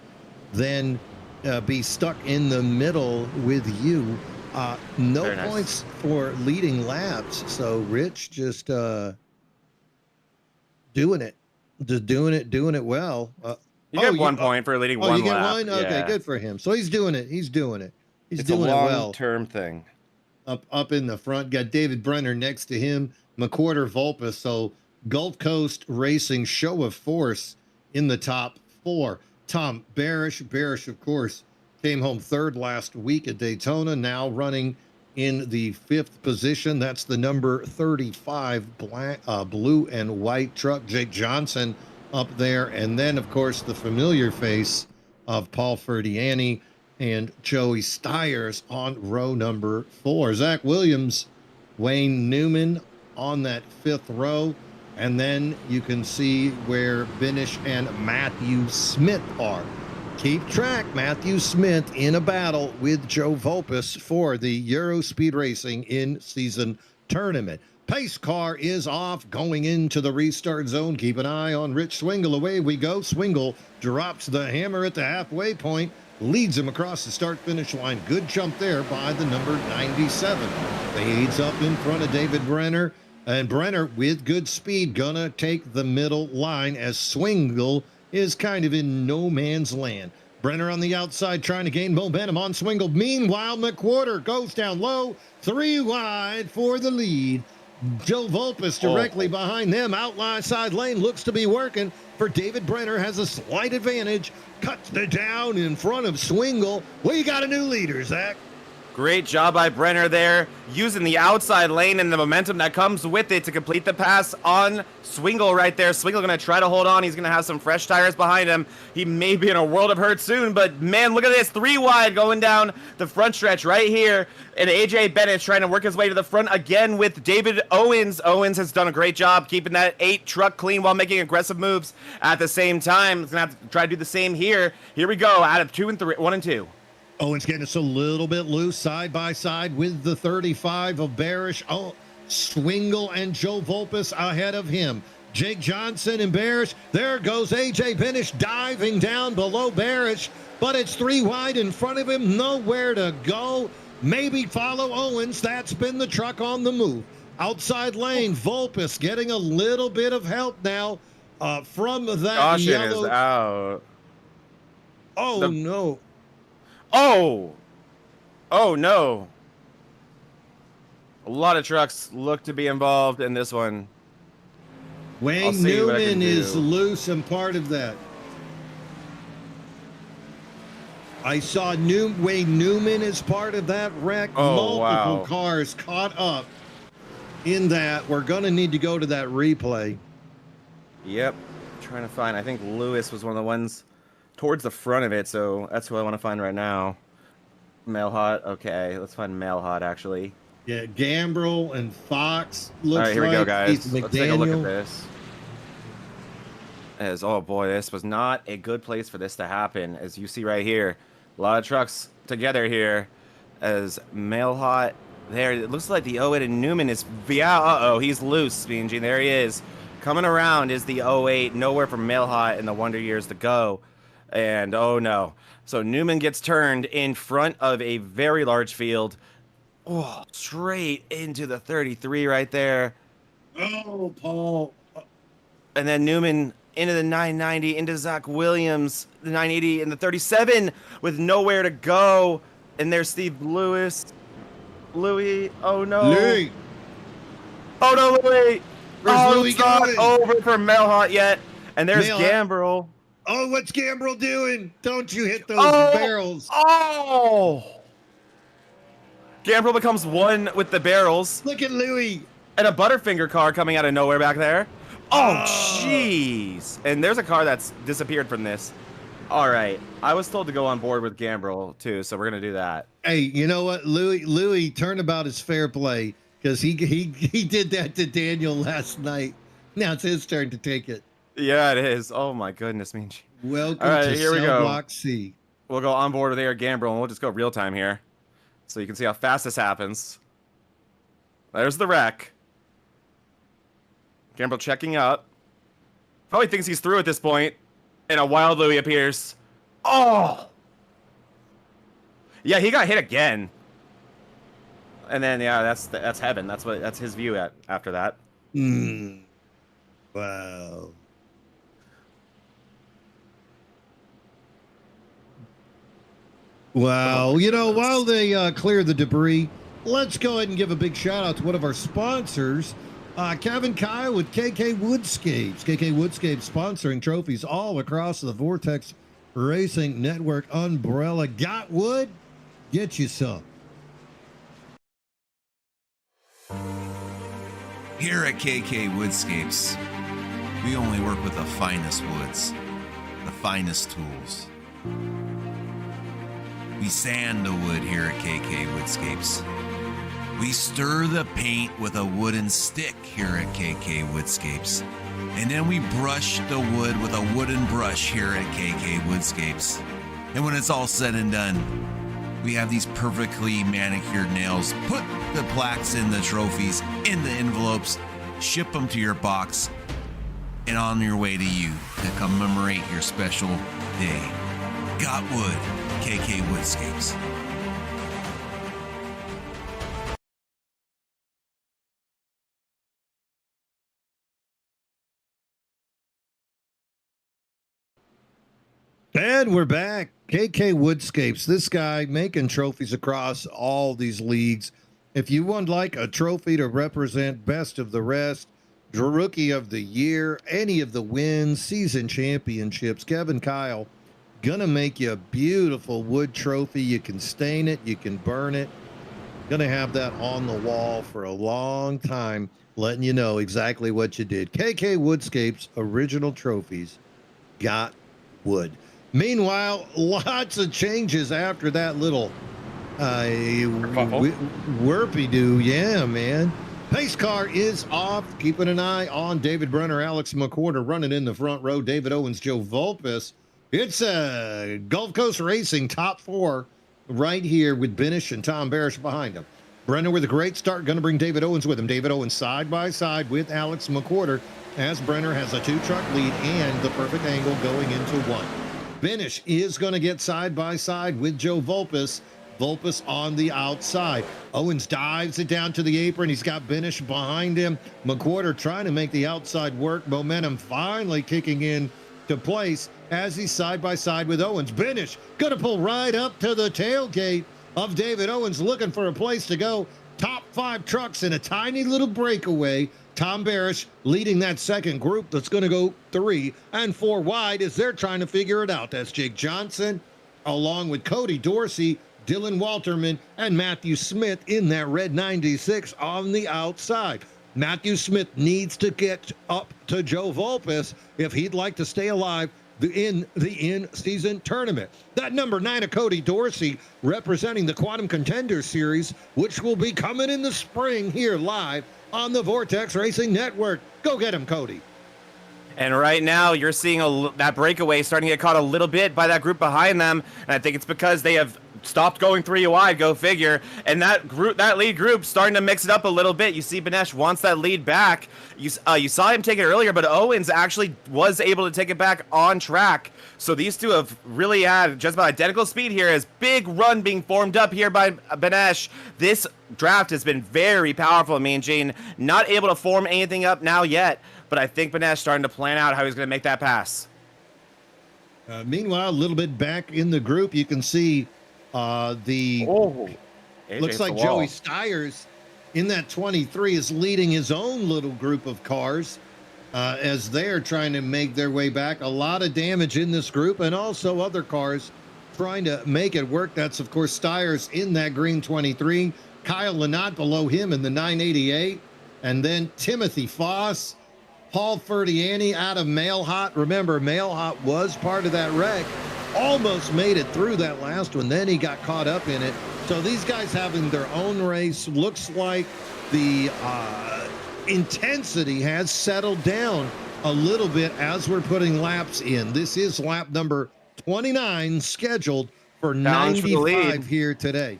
than be stuck in the middle with you. No Very nice. points for leading laps. So Rich just doing it, doing it well. You get 1 point for leading one you get lap. one. Okay, Yeah. good for him. So he's doing it. He's doing it. He's It's a doing it well. long-term thing. Up in the front, got David Brenner next to him, McQuarter Vulpes. So Gulf Coast Racing show of force in the top 4. Tom Barish, of course, came home 3rd last week at Daytona, now running in the 5th position. That's the number 35 blue and white truck. Jake Johnson up there. And then, of course, the familiar face of Paul Ferdiani and Joey Stiers on row number 4. Zach Williams, Wayne Newman on that 5th row. And then you can see where Binish and Matthew Smith are. Keep track, Matthew Smith in a battle with Joe Vulpes for the Euro Speed Racing in-season tournament. Pace car is off, going into the restart zone. Keep an eye on Rich Swingle. Away we go. Swingle drops the hammer at the halfway point, leads him across the start-finish line. Good jump there by the number 97. Fades up in front of David Brenner. And Brenner, with good speed, gonna take the middle line as Swingle is kind of in no man's land. Brenner on the outside trying to gain momentum on Swingle. Meanwhile, McQuarter goes down low, 3 wide for the lead. Joe Vulpes directly behind them. Outside lane looks to be working for David Brenner. Has a slight advantage. Cuts the down in front of Swingle. Well, you got a new leader, Zach. Great job by Brenner there, using the outside lane and the momentum that comes with it to complete the pass on Swingle right there. Swingle going to try to hold on. He's going to have some fresh tires behind him. He may be in a world of hurt soon, but man, look at this. 3 wide going down the front stretch right here. And AJ Bennett trying to work his way to the front again with David Owens. Owens has done a great job keeping that 8 truck clean while making aggressive moves at the same time. He's going to have to try to do the same here. Here we go out of 1 and 2. Owens getting us a little bit loose side by side with the 35 of Barish. Oh, Swingle and Joe Vulpes ahead of him. Jake Johnson and Barish. There goes AJ Binish diving down below Barish, but it's 3 wide in front of him. Nowhere to go. Maybe follow Owens. That's been the truck on the move. Outside lane, Vulpes getting a little bit of help now from that Caution yellow. is out. Oh, no. Oh no. A lot of trucks look to be involved in this one. Wayne Newman is loose and part of that. I saw Wayne Newman is part of that wreck. Multiple cars caught up in that. We're going to need to go to that replay. Yep. Trying to find. I think Lewis was one of the ones towards the front of it, so that's who I want to find right now. Mailhot. Okay, let's find Mailhot, actually. Yeah, Gambrel and Fox. Looks all right, here we go, guys. Let's take a look at this. Oh boy, this was not a good place for this to happen. As you see right here, a lot of trucks together here. As Mailhot there, it looks like the 08 and Newman is, yeah, he's loose, BNG. There he is. Coming around is the 08, nowhere from Mailhot in the Wonder Years to go. And oh no. So Newman gets turned in front of a very large field. Oh, straight into the 33 right there. Oh, Paul. And then Newman into the 990, into Zach Williams, the 980 and the 37 with nowhere to go. And there's Steve Lewis. Louis, oh no. Louis. Oh no, Louis. Where's Louis it's not going? over for Mailhot yet. And there's Gambrel. Oh, what's Gambrel doing? Don't you hit those barrels. Oh! Gambrel becomes one with the barrels. Look at Louis. And a Butterfinger car coming out of nowhere back there. Oh, jeez. And there's a car that's disappeared from this. All right. I was told to go on board with Gambrel, too, so we're going to do that. Hey, you know what? Louis turnabout is fair play because he did that to Daniel last night. Now it's his turn to take it. Yeah, it is. Oh, my goodness. Welcome All right, to here we Cell go. Block C. We'll go on board with Air Gambrel, and we'll just go real time here. So you can see how fast this happens. There's the wreck. Gambrel checking up. Probably thinks he's through at this point. And a Wild Louis appears. Oh! Yeah, he got hit again. And then yeah, that's heaven. That's his view after that. Wow. Wow. You know, while they clear the debris, let's go ahead and give a big shout out to one of our sponsors, Kevin Kyle with KK Woodscapes. KK Woodscapes sponsoring trophies all across the Vortex Racing Network umbrella. Got wood? Get you some. Here at KK Woodscapes, we only work with the finest woods, the finest tools. We sand the wood here at KK Woodscapes. We stir the paint with a wooden stick here at KK Woodscapes. And then we brush the wood with a wooden brush here at KK Woodscapes. And when it's all said and done, we have these perfectly manicured nails. Put the plaques in the trophies, in the envelopes, ship them to your box, and on your way to you to commemorate your special day. Got wood, KK Woodscapes. And we're back. KK Woodscapes. This guy making trophies across all these leagues. If you would like a trophy to represent best of the rest, rookie of the year, any of the wins, season championships, Kevin Kyle gonna make you a beautiful wood trophy. You can stain it, you can burn it. Gonna have that on the wall for a long time, letting you know exactly what you did. KK Woodscapes original trophies. Got wood. Meanwhile, lots of changes after that little whoopie-doo. Yeah, man. Pace car is off. Keeping an eye on David Brenner, Alex McWhorter running in the front row. David Owens, Joe Vulpes. It's a Gulf Coast Racing top four right here with Benish and Tom Barish behind him. Brenner with a great start, going to bring David Owens with him. David Owens side by side with Alex McWhorter as Brenner has a two-truck lead and the perfect angle going into one. Benish is going to get side by side with Joe Vulpes. Vulpes on the outside. Owens dives it down to the apron. He's got Benish behind him. McWhorter trying to make the outside work. Momentum finally kicking in to place as he's side by side with Owens. Benish going to pull right up to the tailgate of David Owens, looking for a place to go. Top five trucks in a tiny little breakaway. Tom Barish leading that second group that's going to go 3 and 4 wide as they're trying to figure it out. That's Jake Johnson along with Cody Dorsey, Dylan Walterman, and Matthew Smith in that red 96 on the outside. Matthew Smith needs to get up to Joe Vulpes if he'd like to stay alive in the in-season tournament. That number 9 of Cody Dorsey representing the Quantum Contender Series, which will be coming in the spring here live on the Vortex Racing Network. Go get him, Cody. And right now, you're seeing that breakaway starting to get caught a little bit by that group behind them. And I think it's because they have stopped going 3 wide, go figure. And that lead group starting to mix it up a little bit. You see Benesh wants that lead back. You saw him take it earlier, but Owens actually was able to take it back on track. So these two have really had just about identical speed here as big run being formed up here by Benesh. This draft has been very powerful. Me and Jane not able to form anything up now yet, but I think Benesh starting to plan out how he's going to make that pass. Meanwhile, a little bit back in the group, you can see looks like Joey Stiers in that 23 is leading his own little group of cars as they're trying to make their way back. A lot of damage in this group and also other cars trying to make it work. That's, of course, Stiers in that green 23. Kyle Lynott below him in the 988. And then Timothy Foss, Paul Ferdiani out of Mailhot. Remember, Mailhot was part of that wreck. Almost made it through that last one. Then he got caught up in it. So these guys having their own race. Looks like the intensity has settled down a little bit as we're putting laps in. This is lap number 29 scheduled for 95 here today.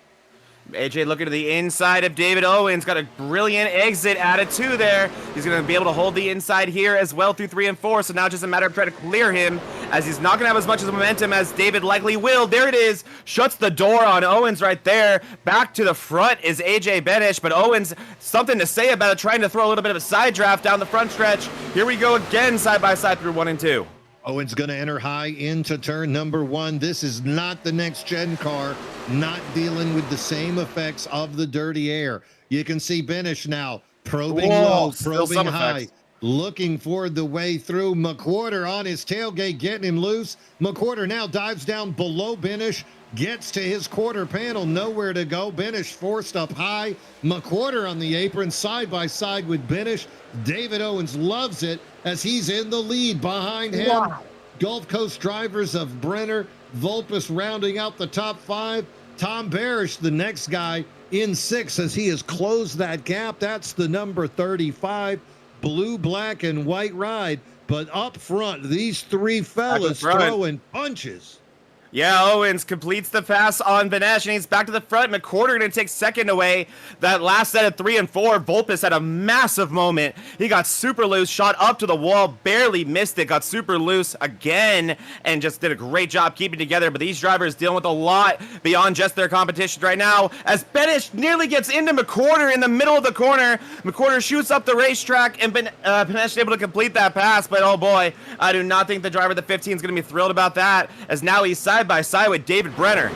AJ looking to the inside of David Owens. Got a brilliant exit out of 2 there. He's going to be able to hold the inside here as well through 3 and 4. So now just a matter of trying to clear him as he's not going to have as much as momentum as David likely will. There it is. Shuts the door on Owens right there. Back to the front is AJ Benish, but Owens, something to say about it, trying to throw a little bit of a side draft down the front stretch. Here we go again, side by side through 1 and 2. Owens going to enter high into turn number 1. This is not the next gen car, not dealing with the same effects of the dirty air. You can see Benish now probing low, probing high, looking for the way through. McWhorter on his tailgate, getting him loose. McWhorter now dives down below Benish, gets to his quarter panel, nowhere to go. Benish forced up high. McWhorter on the apron, side by side with Benish. David Owens loves it as he's in the lead behind him. Wow. Gulf Coast drivers of Brenner, Vulpes rounding out the top 5. Tom Barish, the next guy, in 6 as he has closed that gap. That's the number 35. Blue, black, and white ride. But up front, these 3 fellas throwing punches. Yeah, Owens completes the pass on Benesh, and he's back to the front. McWhorter going to take second away. That last set of 3 and 4, Vulpes had a massive moment. He got super loose, shot up to the wall, barely missed it, got super loose again, and just did a great job keeping together. But these drivers dealing with a lot beyond just their competition right now, as Benesh nearly gets into McWhorter in the middle of the corner. McWhorter shoots up the racetrack, and Benesh able to complete that pass. But oh boy, I do not think the driver of the 15 is going to be thrilled about that, as now he's side by side with David Brenner.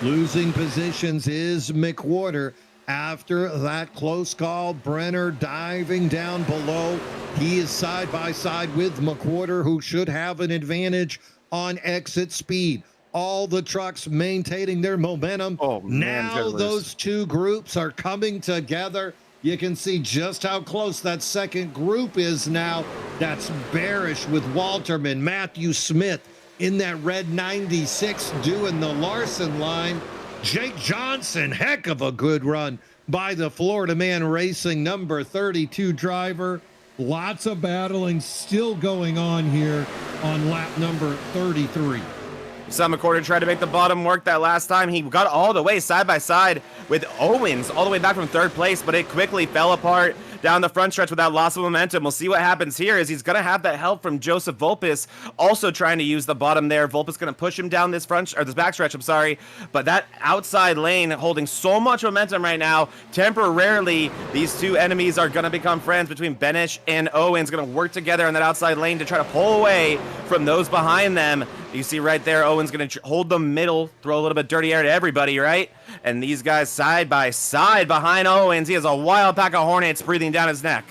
Losing positions is McWhorter after that close call. Brenner diving down below. He is side by side with McWhorter, who should have an advantage on exit speed. All the trucks maintaining their momentum. Oh, man, now those 2 groups are coming together. You can see just how close that second group is now. That's Barish with Walterman, Matthew Smith in that red 96 doing the Larson line. Jake Johnson, heck of a good run by the Florida Man Racing number 32 driver. Lots of battling still going on here on lap number 33. Saw McWhorter tried to make the bottom work that last time. He got all the way side by side with Owens, all the way back from 3rd place, but it quickly fell apart down the front stretch with that loss of momentum. We'll see what happens here, as he's going to have that help from Joseph Vulpes, also trying to use the bottom there. Vulpes going to push him down this back stretch, I'm sorry. But that outside lane holding so much momentum right now, temporarily, these 2 enemies are going to become friends between Benish and Owens, going to work together on that outside lane to try to pull away from those behind them. You see right there, Owens going to hold the middle, throw a little bit dirty air to everybody, right? And these guys side by side behind Owens. He has a wild pack of hornets breathing down his neck.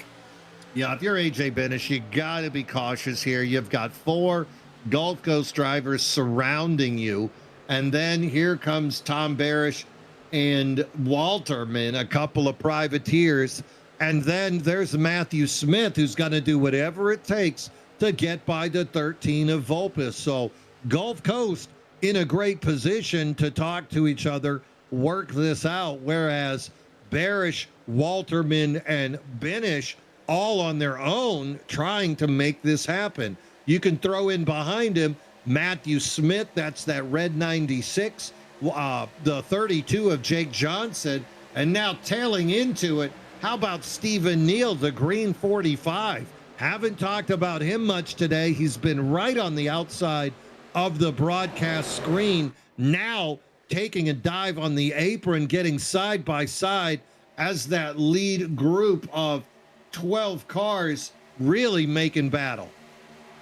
Yeah, if you're AJ Benish, you got to be cautious here. You've got 4 Gulf Coast drivers surrounding you. And then here comes Tom Barish and Walterman, a couple of privateers. And then there's Matthew Smith, who's going to do whatever it takes to get by the 13 of Vulpes. So Gulf Coast in a great position to talk to each other, work this out, whereas Barish, Walterman, and Benish all on their own trying to make this happen. You can throw in behind him Matthew Smith, that's that red 96, the 32 of Jake Johnson, and now tailing into it, how about Stephen Neal, the green 45? Haven't talked about him much today. He's been right on the outside of the broadcast screen, now taking a dive on the apron, getting side by side as that lead group of 12 cars really making battle.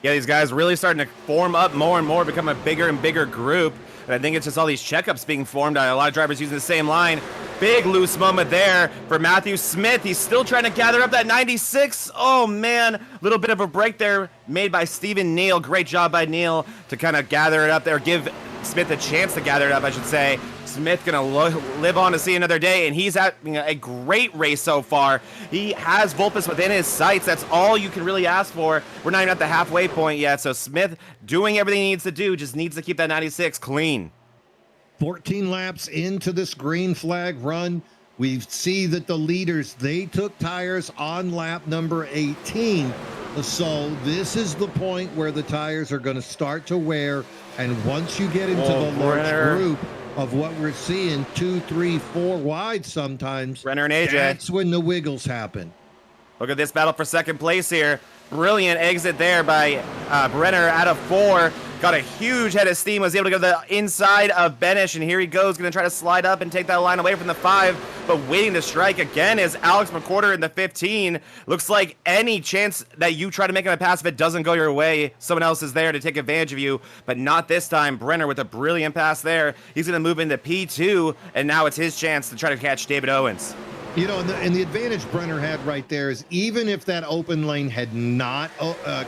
Yeah, these guys really starting to form up more and more, become a bigger and bigger group. And I think it's just all these checkups being formed. A lot of drivers using the same line. Big loose moment there for Matthew Smith. He's still trying to gather up that 96. Oh, man. Little bit of a break there made by Stephen Neal. Great job by Neal to kind of gather it up there, give Smith a chance to gather it up, I should say. Smith gonna live on to see another day, and he's having a great race so far. He has Vulpes within his sights. That's all you can really ask for. We're not even at the halfway point yet, so Smith doing everything he needs to do, just needs to keep that 96 clean. 14 laps into this green flag run, we see that the leaders, they took tires on lap number 18. So this is the point where the tires are going to start to wear, and once you get into the large group of what we're seeing, 2, 3, 4 wide sometimes, Brenner and AJ, that's when the wiggles happen. Look at this battle for second place here. Brilliant exit there by Brenner out of 4. got a huge head of steam, was able to go to the inside of Benish, and here he goes, going to try to slide up and take that line away from the 5, but waiting to strike again is Alex McWhorter in the 15. Looks like any chance that you try to make him a pass, if it doesn't go your way, someone else is there to take advantage of you, but not this time. Brenner with a brilliant pass there. He's going to move into P2, and now it's his chance to try to catch David Owens. You know, and the advantage Brenner had right there is even if that open lane had not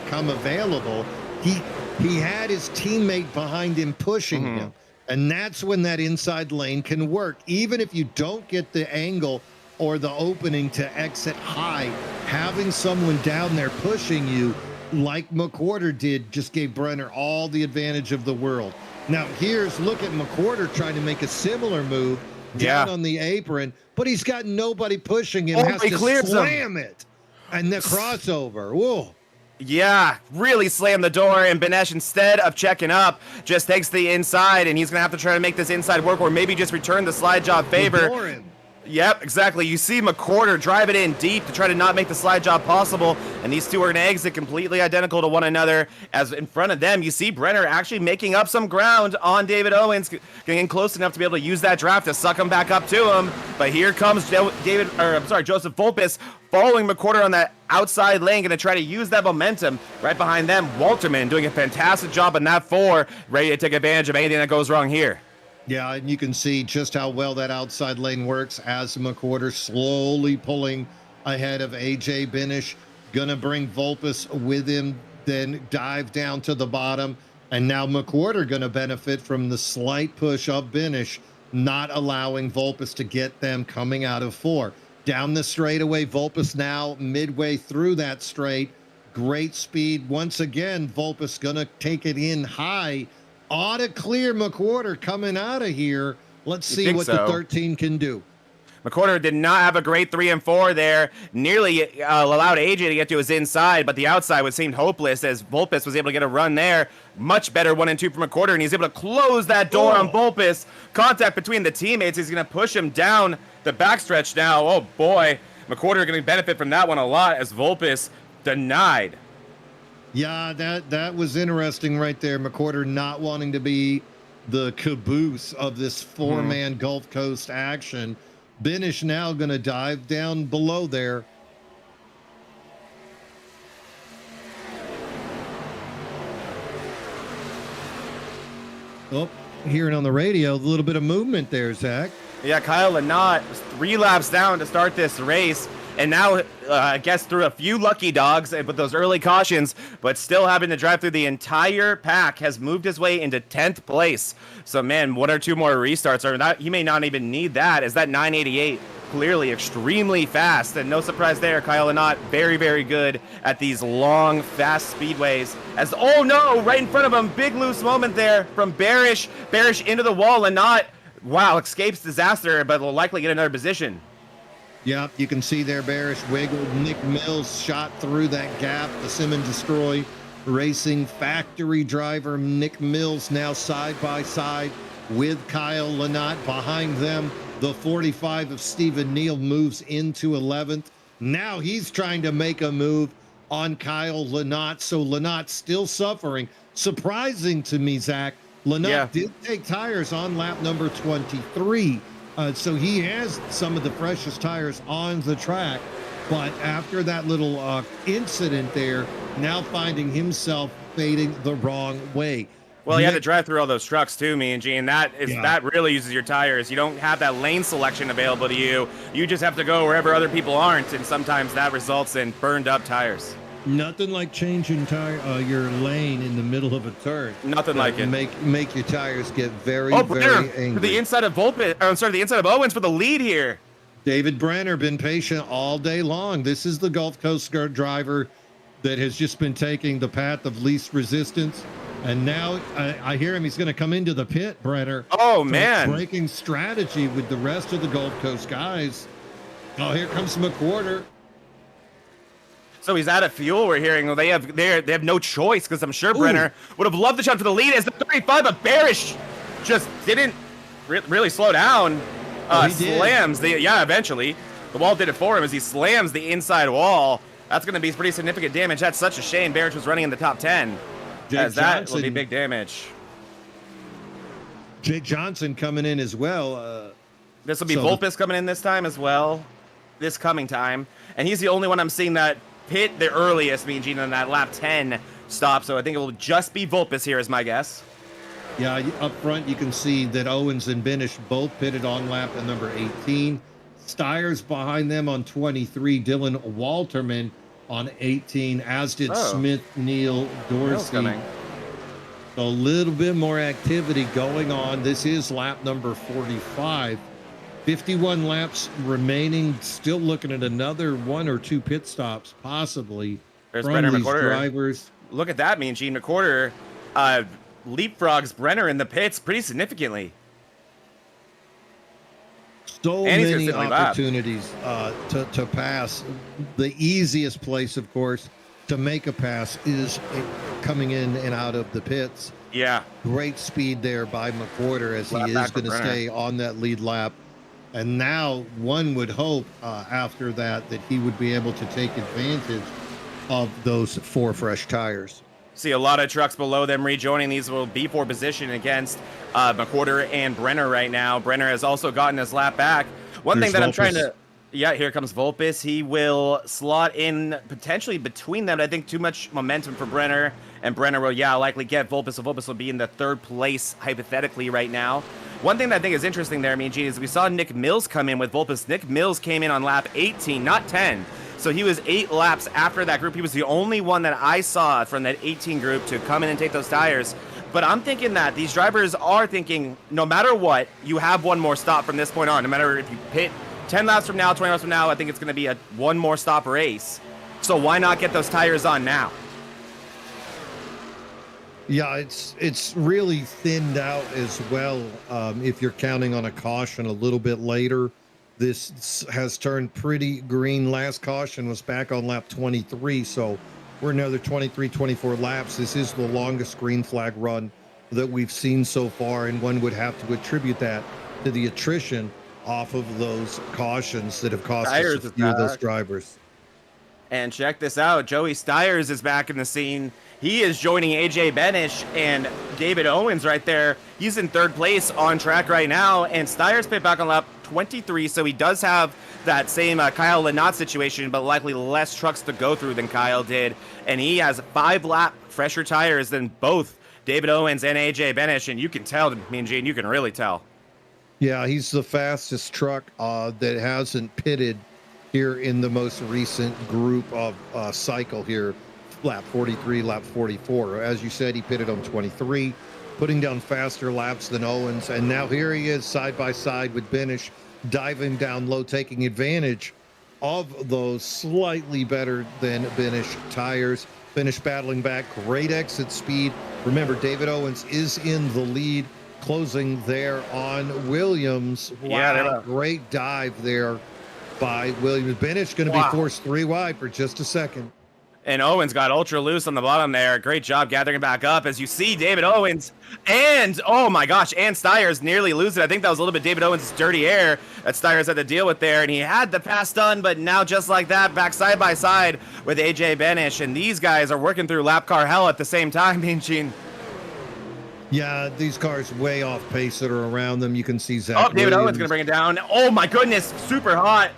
come available, he had his teammate behind him pushing him. And that's when that inside lane can work. Even if you don't get the angle or the opening to exit high, having someone down there pushing you like McWhorter did just gave Brenner all the advantage of the world. Now look at McWhorter trying to make a similar move down on the apron, but he's got nobody pushing him. Has to slam it. And the crossover. Whoa. Yeah, really slammed the door, and Benesh, instead of checking up, just takes the inside, and he's going to have to try to make this inside work, or maybe just return the slide job favor. Yep, exactly. You see McWhorter drive it in deep to try to not make the slide job possible, and these two are going to exit completely identical to one another. As in front of them, you see Brenner actually making up some ground on David Owens, getting close enough to be able to use that draft to suck him back up to him. But here comes Joseph Volpis following McWhorter on that outside lane, going to try to use that momentum. Right behind them, Walterman doing a fantastic job in that 4, ready to take advantage of anything that goes wrong here. Yeah, and you can see just how well that outside lane works as McWhorter slowly pulling ahead of AJ Benish. Gonna bring Volpis with him, then dive down to the bottom. And now McWhorter gonna benefit from the slight push of Benish, not allowing Volpis to get them coming out of 4. Down the straightaway, Volpis now midway through that straight. Great speed. Once again, Volpis gonna take it in high. Ought to clear McWhorter coming out of here. Let's see what the 13 can do. McWhorter did not have a great 3 and 4 there. Nearly allowed AJ to get to his inside, but the outside would seem hopeless as Volpis was able to get a run there. Much better 1 and 2 from McWhorter, and he's able to close that door on Volpis. Contact between the teammates. He's going to push him down the backstretch now. Oh boy, McWhorter going to benefit from that one a lot as Volpis denied. Yeah, that was interesting right there. McWhorter not wanting to be the caboose of this 4-man Gulf Coast action. Benish now going to dive down below there. Oh, hearing on the radio, a little bit of movement there, Zach. Yeah, Kyle Lynott 3 laps down to start this race. And now, I guess through a few lucky dogs with those early cautions, but still having to drive through the entire pack, has moved his way into 10th place. So, man, 1 or 2 more restarts, or not, he may not even need that, as that 988 clearly extremely fast. And no surprise there, Kyle Lynott very, very good at these long, fast speedways. As, oh no, right in front of him, big loose moment there from Barish. Barish into the wall, Lynott, wow, escapes disaster, but will likely get another position. Yeah, you can see there, Barish wiggled. Nick Mills shot through that gap. The Simmons Destroy Racing factory driver Nick Mills now side by side with Kyle Lynott. Behind them, the 45 of Stephen Neal moves into 11th. Now he's trying to make a move on Kyle Lynott. So Lynott still suffering. Surprising to me, Zach, Lynott did take tires on lap number 23. So he has some of the freshest tires on the track, but after that little incident there, now finding himself fading the wrong way. Well, you had to drive through all those trucks too, me and Gene. That really uses your tires. You don't have that lane selection available to you. You just have to go wherever other people aren't, and sometimes that results in burned up tires. Nothing like changing your lane in the middle of a turn. Nothing like it. Make your tires get very angry. The inside of the inside of Owens for the lead here. David Brenner been patient all day long. This is the Gulf Coast driver that has just been taking the path of least resistance. And now I hear him. He's going to come into the pit, Brenner. Oh, man. Breaking strategy with the rest of the Gulf Coast guys. Oh, here comes McWhorter. So he's out of fuel, we're hearing. Well, they have no choice, because I'm sure Brenner would have loved to jump for the lead as the 35 of Barish just didn't really slow down. Slams eventually. The wall did it for him as he slams the inside wall. That's going to be pretty significant damage. That's such a shame. Barish was running in the top 10. as that will be big damage. Jake Johnson coming in as well. This will be Vulpes coming in this time as well, this coming time. And he's the only one I'm seeing that pit the earliest, Mean Gene, on that lap 10 stop. So I think it will just be Vulpes here is my guess. Yeah, up front you can see that Owens and Benish both pitted on lap at number 18. Stiers behind them on 23. Dylan Walterman on 18, as did Smith, Neil, Dorsey. So a little bit more activity going on. This is lap number 45. 51 laps remaining. Still looking at another 1 or 2 pit stops, possibly. There's from Brenner these McWhorter. drivers. Look at that, Mean Gene. McWhorter leapfrogs Brenner in the pits pretty significantly. So many opportunities to pass. The easiest place, of course, to make a pass is coming in and out of the pits. Yeah. Great speed there by McWhorter as he is going to stay on that lead lap. And now one would hope after that he would be able to take advantage of those 4 fresh tires. See a lot of trucks below them rejoining. These will be for position against McWhorter and Brenner right now. Brenner has also gotten his lap back. One thing that I'm trying to... Yeah, here comes Vulpes. He will slot in potentially between them. I think too much momentum for Brenner. And Brenner will, likely get Vulpes. So Vulpes will be in the 3rd place, hypothetically, right now. One thing that I think is interesting there, Mean Gene, is we saw Nick Mills come in with Vulpes. Nick Mills came in on lap 18, not 10. So he was 8 laps after that group. He was the only one that I saw from that 18 group to come in and take those tires. But I'm thinking that these drivers are thinking, no matter what, you have one more stop from this point on. No matter if you pit 10 laps from now, 20 laps from now, I think it's going to be a 1 more stop race. So why not get those tires on now? Yeah, it's really thinned out as well. If you're counting on a caution a little bit later, this has turned pretty green. Last caution was back on lap 23, so we're another 23, 24 laps. This is the longest green flag run that we've seen so far, and one would have to attribute that to the attrition off of those cautions that have cost us a few of those drivers. And check this out. Joey Stiers is back in the scene. He is joining AJ Benish and David Owens right there. He's in 3rd place on track right now, and Stiers pit back on lap 23, so he does have that same Kyle Lynott situation, but likely less trucks to go through than Kyle did. And he has 5 lap fresher tires than both David Owens and AJ Benish, and you can tell, Mean Gene, you can really tell. Yeah, he's the fastest truck that hasn't pitted here in the most recent group of cycle here, lap 43, lap 44. As you said, he pitted on 23, putting down faster laps than Owens. And now here he is side by side with Benish, diving down low, taking advantage of those slightly better than Benish tires. Benish battling back, great exit speed. Remember, David Owens is in the lead, closing there on Williams. Wow, yeah, great dive there by Williams. Benish going to be forced 3 wide for just a second. And Owens got ultra loose on the bottom there. Great job gathering it back up as you see David Owens and, oh my gosh, and Stiers nearly lose it. I think that was a little bit David Owens' dirty air that Stiers had to deal with there. And he had the pass done, but now just like that, back side by side with AJ Benish. And these guys are working through lap car hell at the same time, Mean Gene. Yeah, these cars way off pace that are around them. You can see Zach David Owens going to bring it down. Oh my goodness, super hot.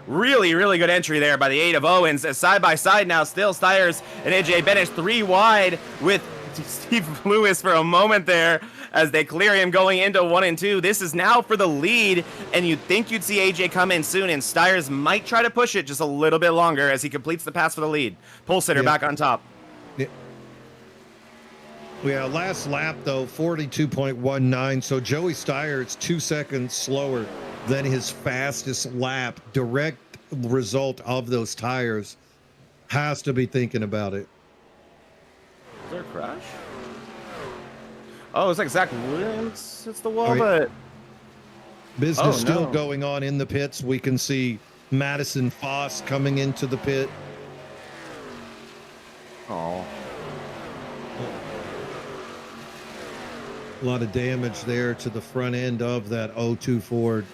Really, really good entry there by the 8 of Owens. As side by side now, still Stiers and AJ Benish 3 wide with Steve Lewis for a moment there as they clear him going into 1 and 2. This is now for the lead, and you'd think you'd see AJ come in soon, and Stiers might try to push it just a little bit longer as he completes the pass for the lead. Pole sitter back on top. Yeah, last lap, though, 42.19. So Joey Stiers 2 seconds slower than his fastest lap. Direct result of those tires. Has to be thinking about it. Is there a crash? Oh, it's like Zach Williams hits the wall, but... Business still going on in the pits. We can see Madison Foss coming into the pit. Oh. A lot of damage there to the front end of that 02 Ford.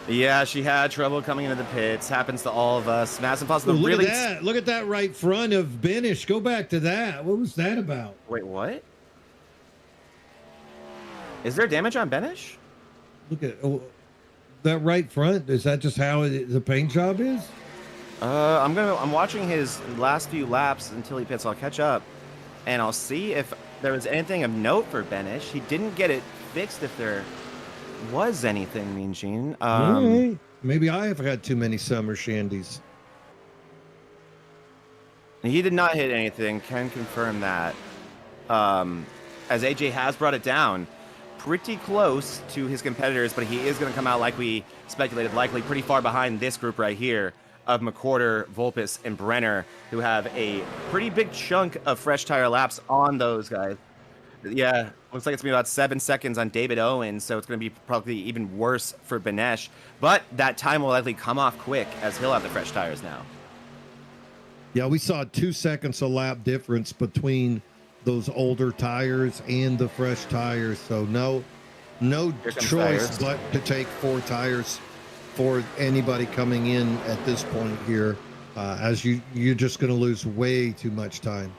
Yeah, she had trouble coming into the pits. Happens to all of us. Massive Foss, Oh, look really. at that. Look at that right front of Benish. Go back to that. What was that about? Wait, what? Is there damage on Benish? Look at that right front. Is that just how the paint job is? I'm watching his last few laps until he pits. I'll catch up, and I'll see if there was anything of note for Benish. He didn't get it fixed. If there was anything, Mean Gene. Right. Maybe I have had too many summer shandies. He did not hit anything. Can confirm that. As AJ has brought it down, pretty close to his competitors, but he is going to come out like we speculated, likely pretty far behind this group right here of McWhorter, Volpus, and Brenner, who have a pretty big chunk of fresh tire laps on those guys. Yeah, looks like it's going to be about 7 seconds on David Owens, so it's going to be probably even worse for Benesh. But that time will likely come off quick as he'll have the fresh tires now. Yeah, we saw 2 seconds a lap difference between those older tires and the fresh tires. So no choice but to take 4 tires for anybody coming in at this point here, as you're just going to lose way too much time.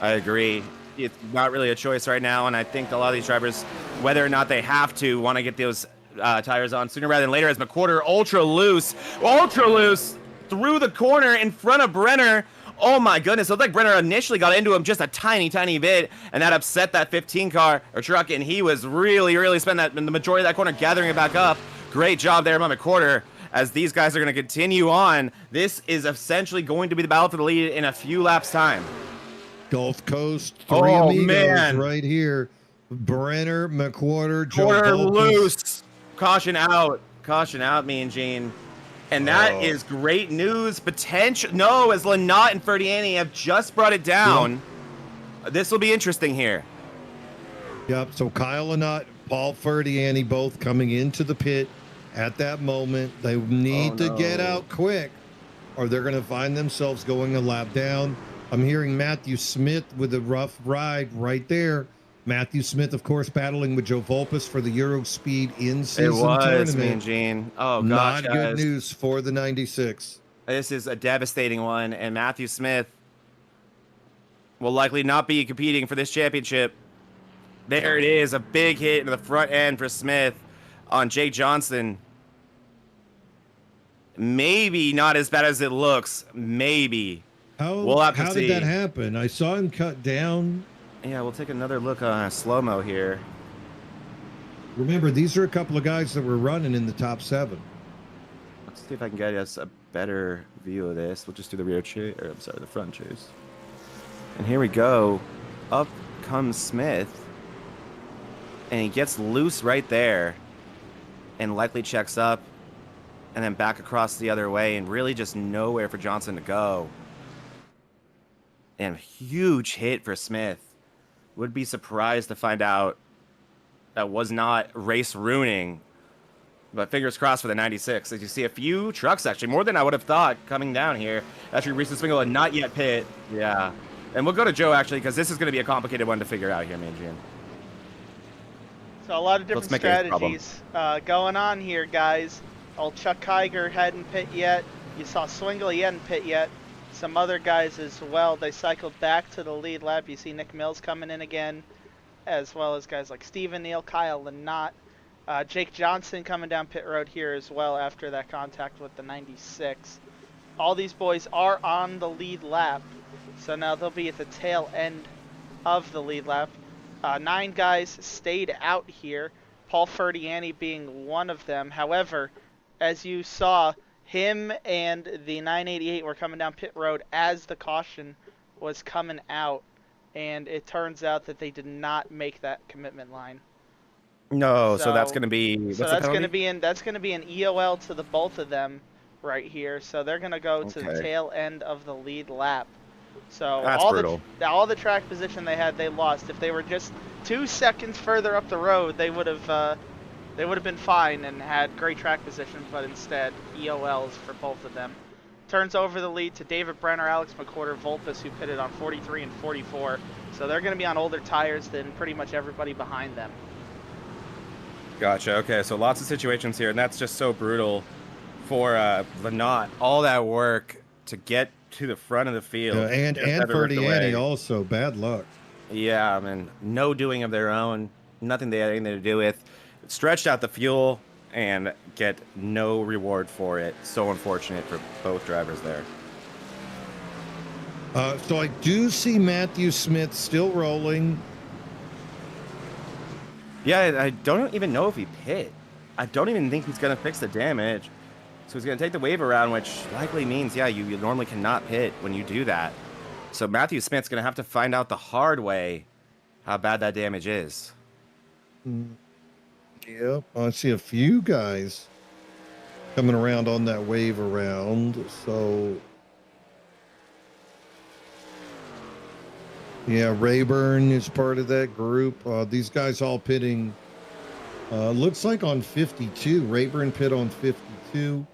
I agree. It's not really a choice right now, and I think a lot of these drivers, whether or not they have to, want to get those tires on sooner rather than later. As McWhorter ultra loose through the corner in front of Brenner. Oh my goodness, it looked like Brenner initially got into him just a tiny bit, and that upset that 15 car or truck, and he was really spending the majority of that corner gathering it back up. Great job there by McWhorter. As these guys are going to continue on, this is essentially going to be the battle for the lead in a few laps time. Gulf Coast, three amigos right here. Brenner, McWhorter, Joe Volpus. Loose. Caution out, Mean Gene. And that is great news. Potential. No, as Lynott and Ferdiani have just brought it down. Yeah. This will be interesting here. Yep. So Kyle Lynott, Paul Ferdiani both coming into the pit at that moment. They need to get out quick, or they're going to find themselves going a lap down. I'm hearing Matthew Smith with a rough ride right there. Matthew Smith, of course, battling with Joe Volpus for the Euro Speed in-season tournament. Mean Gene. Oh, gosh, not good news for the 96. This is a devastating one, and Matthew Smith will likely not be competing for this championship. There it is, a big hit into the front end for Smith on Jake Johnson. Maybe not as bad as it looks. Maybe. We'll have to see. How did that happen? I saw him cut down. Yeah, we'll take another look on slow-mo here. Remember, these are a couple of guys that were running in the top 7. Let's see if I can get us a better view of this. We'll just do the rear chase, or I'm sorry, the front chase. And here we go. Up comes Smith. And he gets loose right there. And likely checks up. And then back across the other way. And really just nowhere for Johnson to go. And huge hit for Smith. Would be surprised to find out that was not race ruining. But fingers crossed for the 96. As you see a few trucks, actually, more than I would have thought, coming down here. Actually, Reese Swingle and not yet pit. Yeah. And we'll go to Joe, actually, because this is going to be a complicated one to figure out here, man, Jim. So a lot of different strategies going on here, guys. Old Chuck Kiger hadn't pit yet. You saw Swingle, he hadn't pit yet. Some other guys as well. They cycled back to the lead lap. You see Nick Mills coming in again, as well as guys like Steven Neal, Kyle Lynott, Jake Johnson coming down pit road here as well after that contact with the 96. All these boys are on the lead lap, so now they'll be at the tail end of the lead lap. 9 guys stayed out here, Paul Ferdiani being one of them. However, as you saw, him and the 988 were coming down pit road as the caution was coming out, and it turns out that they did not make that commitment line. No, so that's going to be that's going to be an EOL to the both of them right here. So they're going to go to the tail end of the lead lap. So that's brutal. All the track position they had, they lost. If they were just 2 seconds further up the road, they would have been fine and had great track position, but instead, EOLs for both of them. Turns over the lead to David Brenner, Alex McWhorter, Volpus, who pitted on 43 and 44. So they're going to be on older tires than pretty much everybody behind them. Gotcha. Okay, so lots of situations here, and that's just so brutal for the knot. All that work to get to the front of the field. And Ferdiani also, bad luck. Yeah, I mean, no doing of their own, nothing they had anything to do with. Stretched out the fuel and get no reward for it. So unfortunate for both drivers there. So I do see Matthew Smith still rolling. Yeah, I don't even know if he pit. I don't even think he's going to fix the damage. So he's going to take the wave around, which likely means, yeah, you normally cannot pit when you do that. So Matthew Smith's going to have to find out the hard way how bad that damage is. Yep, I see a few guys coming around on that wave around. So, yeah, Rayburn is part of that group. These guys all pitting, looks like on 52. Rayburn pit on 52.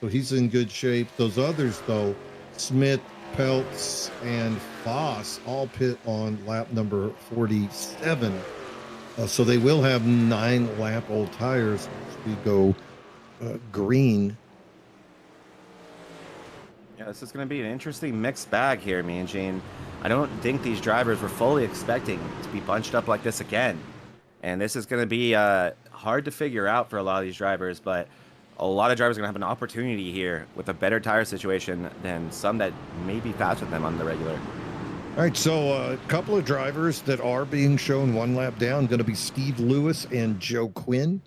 So he's in good shape. Those others, though, Smith, Peltz, and Foss all pit on lap number 47. So they will have 9-lap-old tires once we go green. Yeah, this is going to be an interesting mixed bag here, me and Gene. I don't think these drivers were fully expecting to be bunched up like this again. And this is going to be hard to figure out for a lot of these drivers, but a lot of drivers are going to have an opportunity here with a better tire situation than some that may be faster than them on the regular. All right, so a couple of drivers that are being shown one lap down, going to be Steve Lewis and Joe Quinn.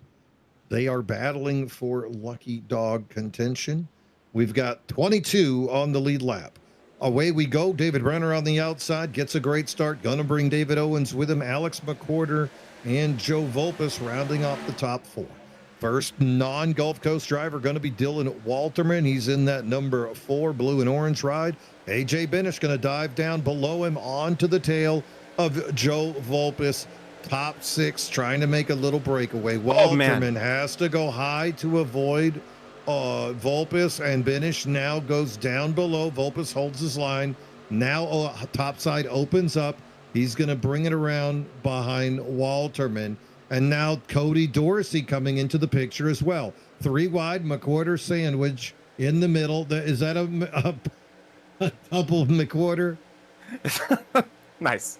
They are battling for lucky dog contention. We've got 22 on the lead lap. Away we go. David Brenner on the outside gets a great start. Going to bring David Owens with him. Alex McWhorter and Joe Volpus rounding off the top four. First non-Gulf Coast driver going to be Dylan Walterman. He's in that number 4 blue and orange ride. AJ Benish going to dive down below him onto the tail of Joe Volpus. Top 6 trying to make a little breakaway. Walterman has to go high to avoid Volpus, and Benish now goes down below. Volpus holds his line. Now topside opens up. He's going to bring it around behind Walterman. And now Cody Dorsey coming into the picture as well. 3 wide, McWhorter sandwich in the middle. Is that a double McWhorter? Nice.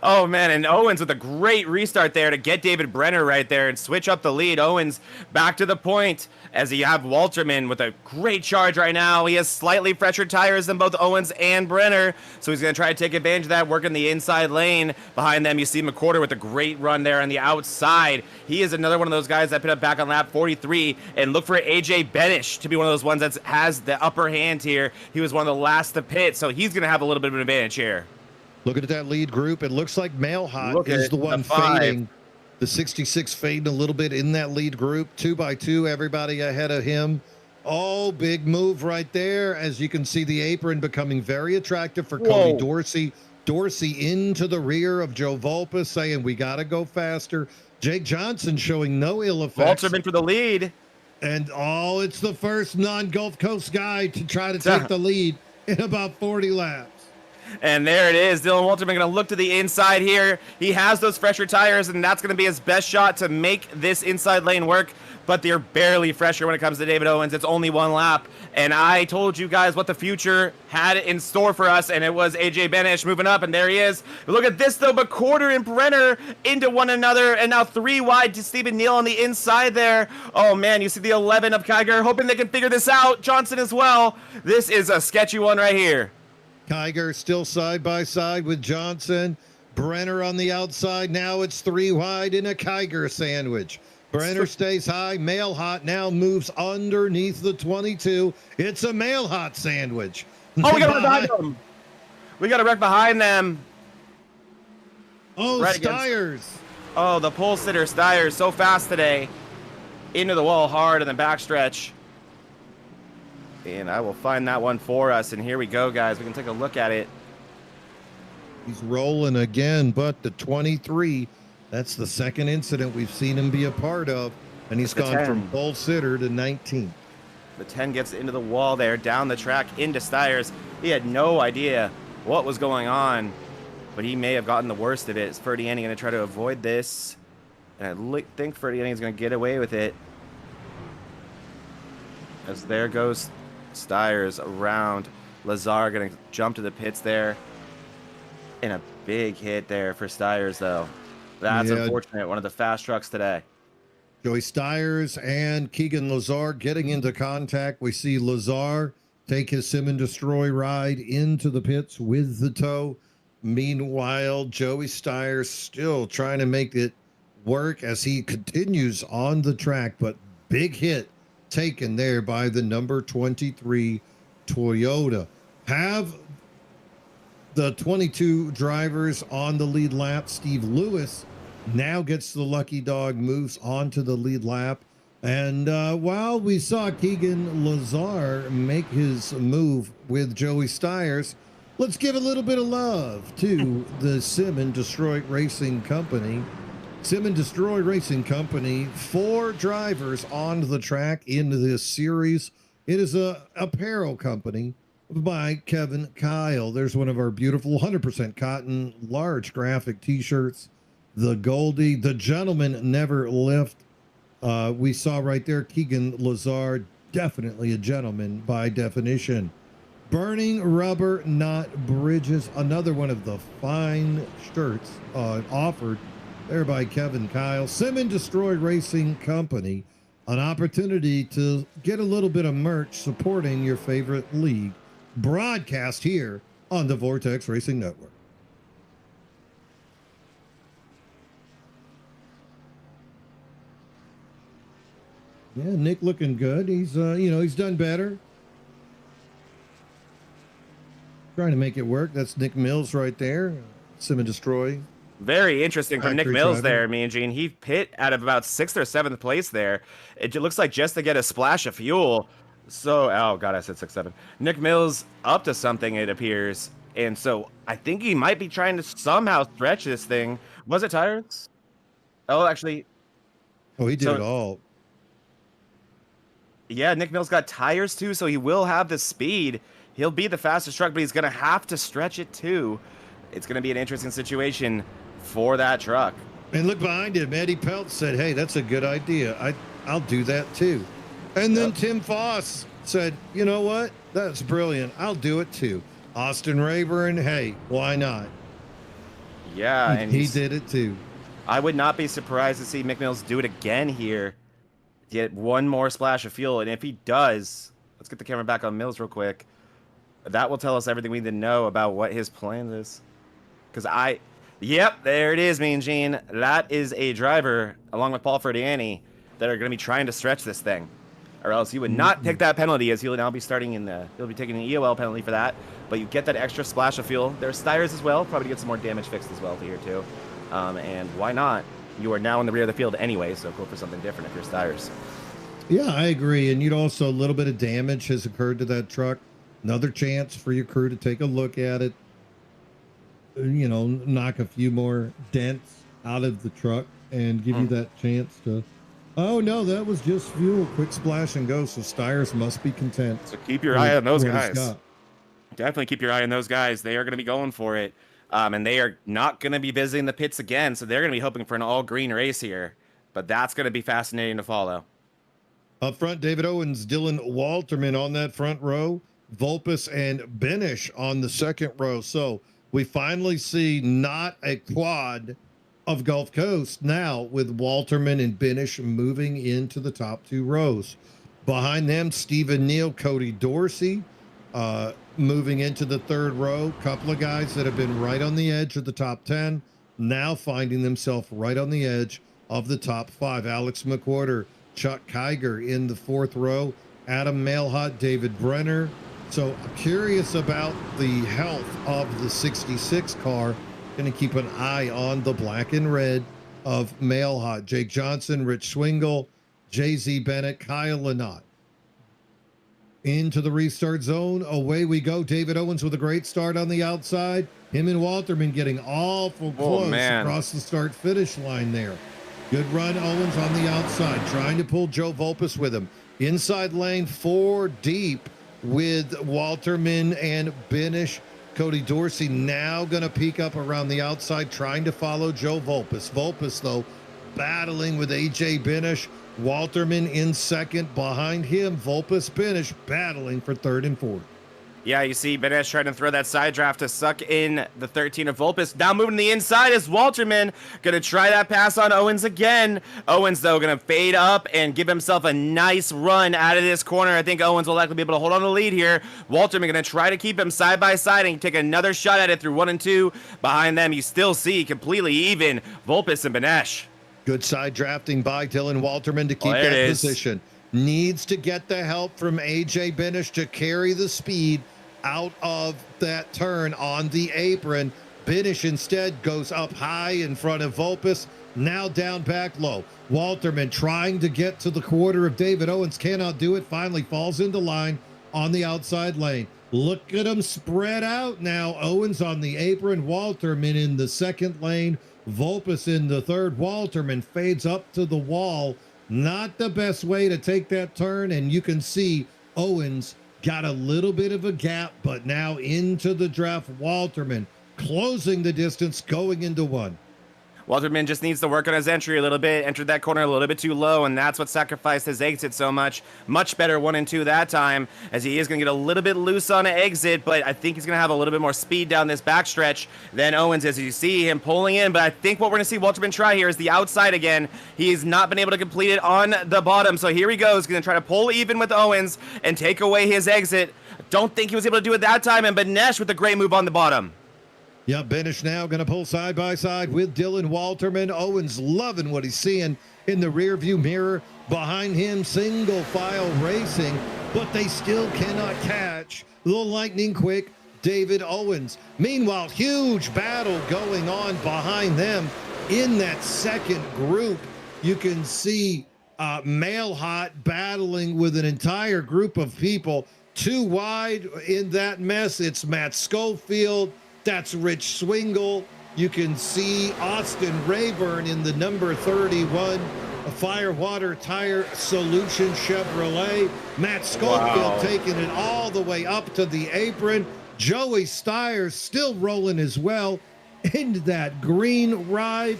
Oh, man, and Owens with a great restart there to get David Brenner right there and switch up the lead. Owens back to the point as you have Walterman with a great charge right now. He has slightly fresher tires than both Owens and Brenner, so he's going to try to take advantage of that, working the inside lane. Behind them, you see McWhorter with a great run there on the outside. He is another one of those guys that put up back on lap 43, and look for AJ Benish to be one of those ones that has the upper hand here. He was one of the last to pit, so he's going to have a little bit of an advantage here. Looking at that lead group, it looks like Mailhot is the one fading. The 66 fading a little bit in that lead group. 2x2, everybody ahead of him. Oh, big move right there. As you can see, the apron becoming very attractive for Cody Dorsey. Dorsey into the rear of Joe Volpus, saying we got to go faster. Jake Johnson showing no ill effects. Walterman for the lead. And it's the first non-Gulf Coast guy to try to take the lead in about 40 laps. And there it is. Dylan Walterman going to look to the inside here. He has those fresher tires, and that's going to be his best shot to make this inside lane work. But they're barely fresher when it comes to David Owens. It's only 1 lap. And I told you guys what the future had in store for us, and it was AJ Benish moving up, and there he is. Look at this, though. McWhorter and Brenner into one another, and now 3 wide to Stephen Neal on the inside there. Oh, man, you see the 11 of Kiger, hoping they can figure this out. Johnson as well. This is a sketchy one right here. Kiger still side by side with Johnson. Brenner on the outside. Now it's 3 wide in a Kiger sandwich. Brenner stays high. Mailhot now moves underneath the 22. It's a Mailhot sandwich. Oh, we got to wreck behind them. We got to wreck behind them. Oh, right Stiers. Oh, the pole sitter Stiers so fast today. Into the wall hard in the backstretch. And I will find that one for us. And here we go, guys. We can take a look at it. He's rolling again, but the 23, that's the second incident we've seen him be a part of. And he's gone from pole sitter to 19. The 10 gets into the wall there, down the track, into Stiers. He had no idea what was going on, but he may have gotten the worst of it. Is Ferdiani going to try to avoid this? And I think Ferdiani is going to get away with it. As there goes Stiers around. Lazar going to jump to the pits there. And a big hit there for Stiers, though. That's unfortunate. One of the fast trucks today. Joey Stiers and Keegan Lazar getting into contact. We see Lazar take his Sim and Destroy ride into the pits with the tow. Meanwhile, Joey Stiers still trying to make it work as he continues on the track, but big hit taken there by the number 23 Toyota. Have the 22 drivers on the lead lap. Steve Lewis now gets the lucky dog, moves on to the lead lap. And while we saw Keegan Lazar make his move with Joey Stiers, let's give a little bit of love to the Sim and Destroy Racing Company. Sim and Destroy Racing Company, 4 drivers on the track in this series. It is a apparel company by Kevin Kyle. There's one of our beautiful 100% cotton large graphic t-shirts. The Goldie, the Gentleman Never Lift. We saw right there Keegan Lazar, definitely a gentleman by definition. Burning Rubber, Not Bridges, another one of the fine shirts offered there by Kevin Kyle. Sim and Destroy Racing Company, an opportunity to get a little bit of merch supporting your favorite league. Broadcast here on the Vortex Racing Network. Yeah, Nick looking good. He's he's done better. Trying to make it work. That's Nick Mills right there. Sim and Destroy. Very interesting from Nick Factory Mills driver. there, me and Gene. He pit out of about 6th or 7th place there. It looks like just to get a splash of fuel. So, oh god, I said 6, 7. Nick Mills up to something, it appears. And so I think he might be trying to somehow stretch this thing. Was it tires? Oh, actually, Oh, he did So- it all. yeah, Nick Mills got tires too, so he will have the speed. He'll be the fastest truck, but he's going to have to stretch it too. It's going to be an interesting situation for that truck. And look behind him. Eddie Pelt said, hey, that's a good idea. I'll do that too. And then Tim Foss said, you know what? That's brilliant. I'll do it too. Austin Rayburn, hey, why not? Yeah, and He did it too. I would not be surprised to see Mick Mills do it again here. Get one more splash of fuel, and if he does, let's get the camera back on Mills real quick. That will tell us everything we need to know about what his plan is. Because yep, there it is, Mean Gene. That is a driver, along with Paul Ferdiani, that are going to be trying to stretch this thing. Or else he would not take that penalty, as he'll now be starting he'll be taking an EOL penalty for that. But you get that extra splash of fuel. There's Stiers as well, probably to get some more damage fixed as well here too. And why not? You are now in the rear of the field anyway, so go for something different if you're Stiers. Yeah, I agree. And you'd also, a little bit of damage has occurred to that truck. Another chance for your crew to take a look at it. You know, knock a few more dents out of the truck and give you that chance to. Oh, no, that was just fuel. Quick splash and go. So Stiers must be content. So keep your eye on those with what he's guys. got. Definitely keep your eye on those guys. They are going to be going for it. And they are not going to be visiting the pits again, so they're going to be hoping for an all-green race here. But that's going to be fascinating to follow. Up front, David Owens, Dylan Walterman on that front row, Volpus and Benish on the second row. So we finally see not a quad of Gulf Coast now, with Walterman and Benish moving into the top 2 rows. Behind them, Stephen Neal, Cody Dorsey, moving into the 3rd row. Couple of guys that have been right on the edge of the top 10, now finding themselves right on the edge of the top 5. Alex McWhorter, Chuck Kiger in the 4th row, Adam Mailhot, David Brenner. So curious about the health of the 66 car. Going to keep an eye on the black and red of Mailhot. Jake Johnson, Rich Swingle, JZ Bennett, Kyle Lynott. Into the restart zone. Away we go. David Owens with a great start on the outside. Him and Walterman getting awful close across the start-finish line there. Good run, Owens on the outside, trying to pull Joe Volpus with him. Inside lane 4 deep with Walterman and Benish. Cody Dorsey now going to peek up around the outside, trying to follow Joe Volpus. Volpus, though, battling with AJ Benish. Walterman in second. Behind him, Vulpes Benish battling for third and fourth. Yeah, you see Benesh trying to throw that side draft to suck in the 13 of Vulpes. Now moving to the inside is Walterman. Gonna try that pass on Owens again. Owens, though, gonna fade up and give himself a nice run out of this corner. I think Owens will likely be able to hold on to the lead here. Walterman gonna try to keep him side by side and take another shot at it through 1 and 2. Behind them, you still see completely even Vulpes and Benesh. Good side drafting by Dylan Walterman to keep that position. Needs to get the help from AJ Benish to carry the speed out of that turn on the apron. Benish instead goes up high in front of Vulpes, now down back low. Walterman trying to get to the quarter of David Owens, cannot do it, finally falls into line on the outside lane. Look at him spread out now. Owens on the apron, Walterman in the second lane, Vulpes in the third. Walterman fades up to the wall. Not the best way to take that turn, and you can see Owens got a little bit of a gap, but now into the draft. Walterman closing the distance, going into one. Walterman just needs to work on his entry a little bit, entered that corner a little bit too low, and that's what sacrificed his exit so much. Much better 1 and 2 that time, as he is going to get a little bit loose on an exit, but I think he's going to have a little bit more speed down this backstretch than Owens, as you see him pulling in. But I think what we're going to see Walterman try here is the outside again. He's not been able to complete it on the bottom, so here he goes, going to try to pull even with Owens and take away his exit. Don't think he was able to do it that time, and Benesh with a great move on the bottom. Yeah, Benish now going to pull side by side with Dylan Walterman. Owens loving what he's seeing in the rearview mirror. Behind him, single file racing, but they still cannot catch the lightning quick David Owens. Meanwhile, huge battle going on behind them in that second group. You can see Male Hot battling with an entire group of people. Too wide in that mess. It's Matt Schofield. That's Rich Swingle. You can see Austin Rayburn in the number 31 Firewater Tire Solution Chevrolet. Matt Schofield taking it all the way up to the apron. Joey Stiers still rolling as well into that green ride.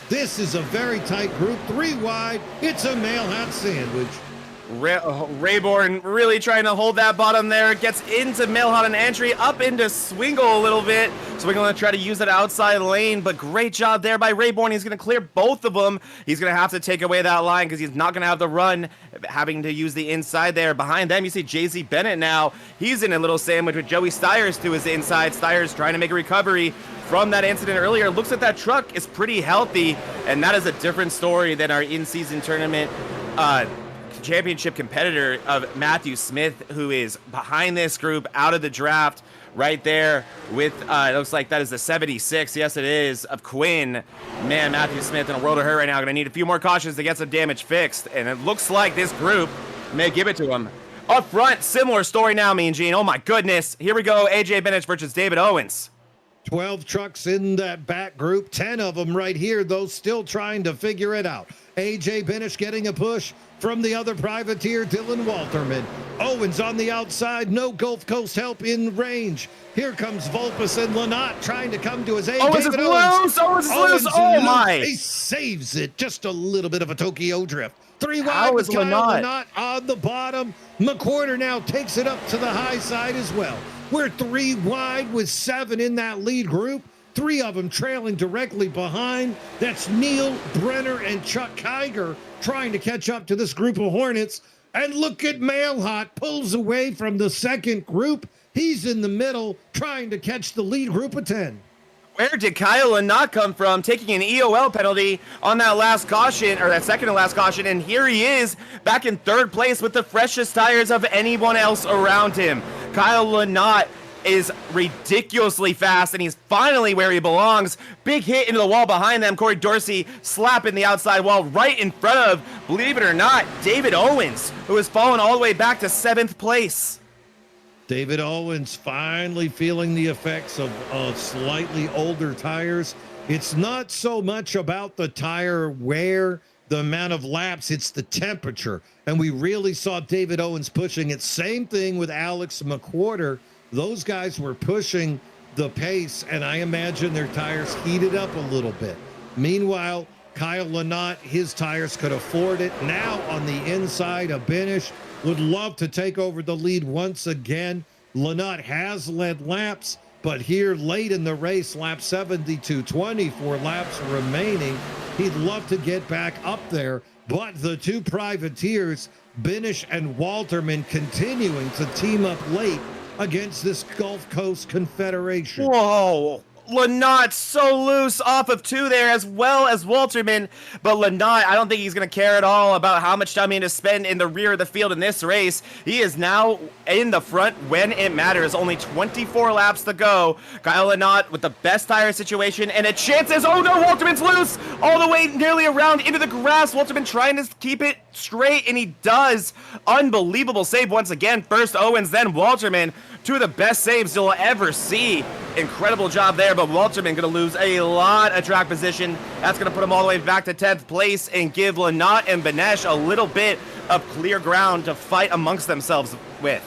This is a very tight group, 3 wide. It's a Male Hat sandwich. Rayborn really trying to hold that bottom there. Gets into Milhot and entry, up into Swingle a little bit. Swingle going to try to use that outside lane, but great job there by Rayborn. He's going to clear both of them. He's going to have to take away that line because he's not going to have the run, having to use the inside there. Behind them, you see JZ Bennett now. He's in a little sandwich with Joey Stiers to his inside. Stiers trying to make a recovery from that incident earlier. Looks like that truck is pretty healthy, and that is a different story than our in-season tournament championship competitor of Matthew Smith, who is behind this group out of the draft right there with it looks like that is the 76. Yes, it is, of Quinn. Man, Matthew Smith in a world of hurt right now. Gonna need a few more cautions to get some damage fixed, and it looks like this group may give it to him. Up front, similar story now, Mean Gene. Oh my goodness, here we go. AJ Bennett versus David Owens. 12 trucks in that back group, 10 of them right here, though, still trying to figure it out. AJ Benish getting a push from the other privateer, Dylan Walterman. Owens on the outside, no Gulf Coast help in range. Here comes Vulpes and Lynott trying to come to his aid. Owens is loose! Owens is loose! Oh my! He saves it. Just a little bit of a Tokyo drift. 3 wide How with is Kyle Lynott Lynott on the bottom. McQuarter now takes it up to the high side as well. We're 3 wide with 7 in that lead group. 3 of them trailing directly behind. That's Neil, Brenner, and Chuck Kiger trying to catch up to this group of Hornets. And look at Malehot pulls away from the second group. He's in the middle trying to catch the lead group of 10. Where did Kyle Lynott come from, taking an EOL penalty on that last caution, or that second to last caution, and here he is back in 3rd place with the freshest tires of anyone else around him. Kyle Lynott is ridiculously fast, and he's finally where he belongs. Big hit into the wall behind them. Corey Dorsey slapping the outside wall right in front of, believe it or not, David Owens, who has fallen all the way back to 7th place. David Owens finally feeling the effects of slightly older tires. It's not so much about the tire wear, the amount of laps, it's the temperature. And we really saw David Owens pushing it. Same thing with Alex McQuarter. Those guys were pushing the pace, and I imagine their tires heated up a little bit. Meanwhile, Kyle Lynott, his tires could afford it. Now on the inside of Benish, would love to take over the lead once again. Lynott has led laps, but here late in the race, lap 72, 24 laps remaining. He'd love to get back up there, but the two privateers, Benish and Walterman, continuing to team up late against this Gulf Coast Confederation. Whoa. Lynott so loose off of 2 there, as well as Walterman. But Lynott, I don't think he's going to care at all about how much time he has to spend in the rear of the field in this race. He is now in the front when it matters. Only 24 laps to go. Kyle Lynott with the best tire situation and a chance is, oh no, Walterman's loose all the way nearly around into the grass. Walterman trying to keep it straight, and he does. Unbelievable save once again. First Owens, then Walterman. 2 of the best saves you'll ever see. Incredible job there, but Walterman going to lose a lot of track position. That's going to put him all the way back to 10th place and give Lynott and Benesh a little bit of clear ground to fight amongst themselves with.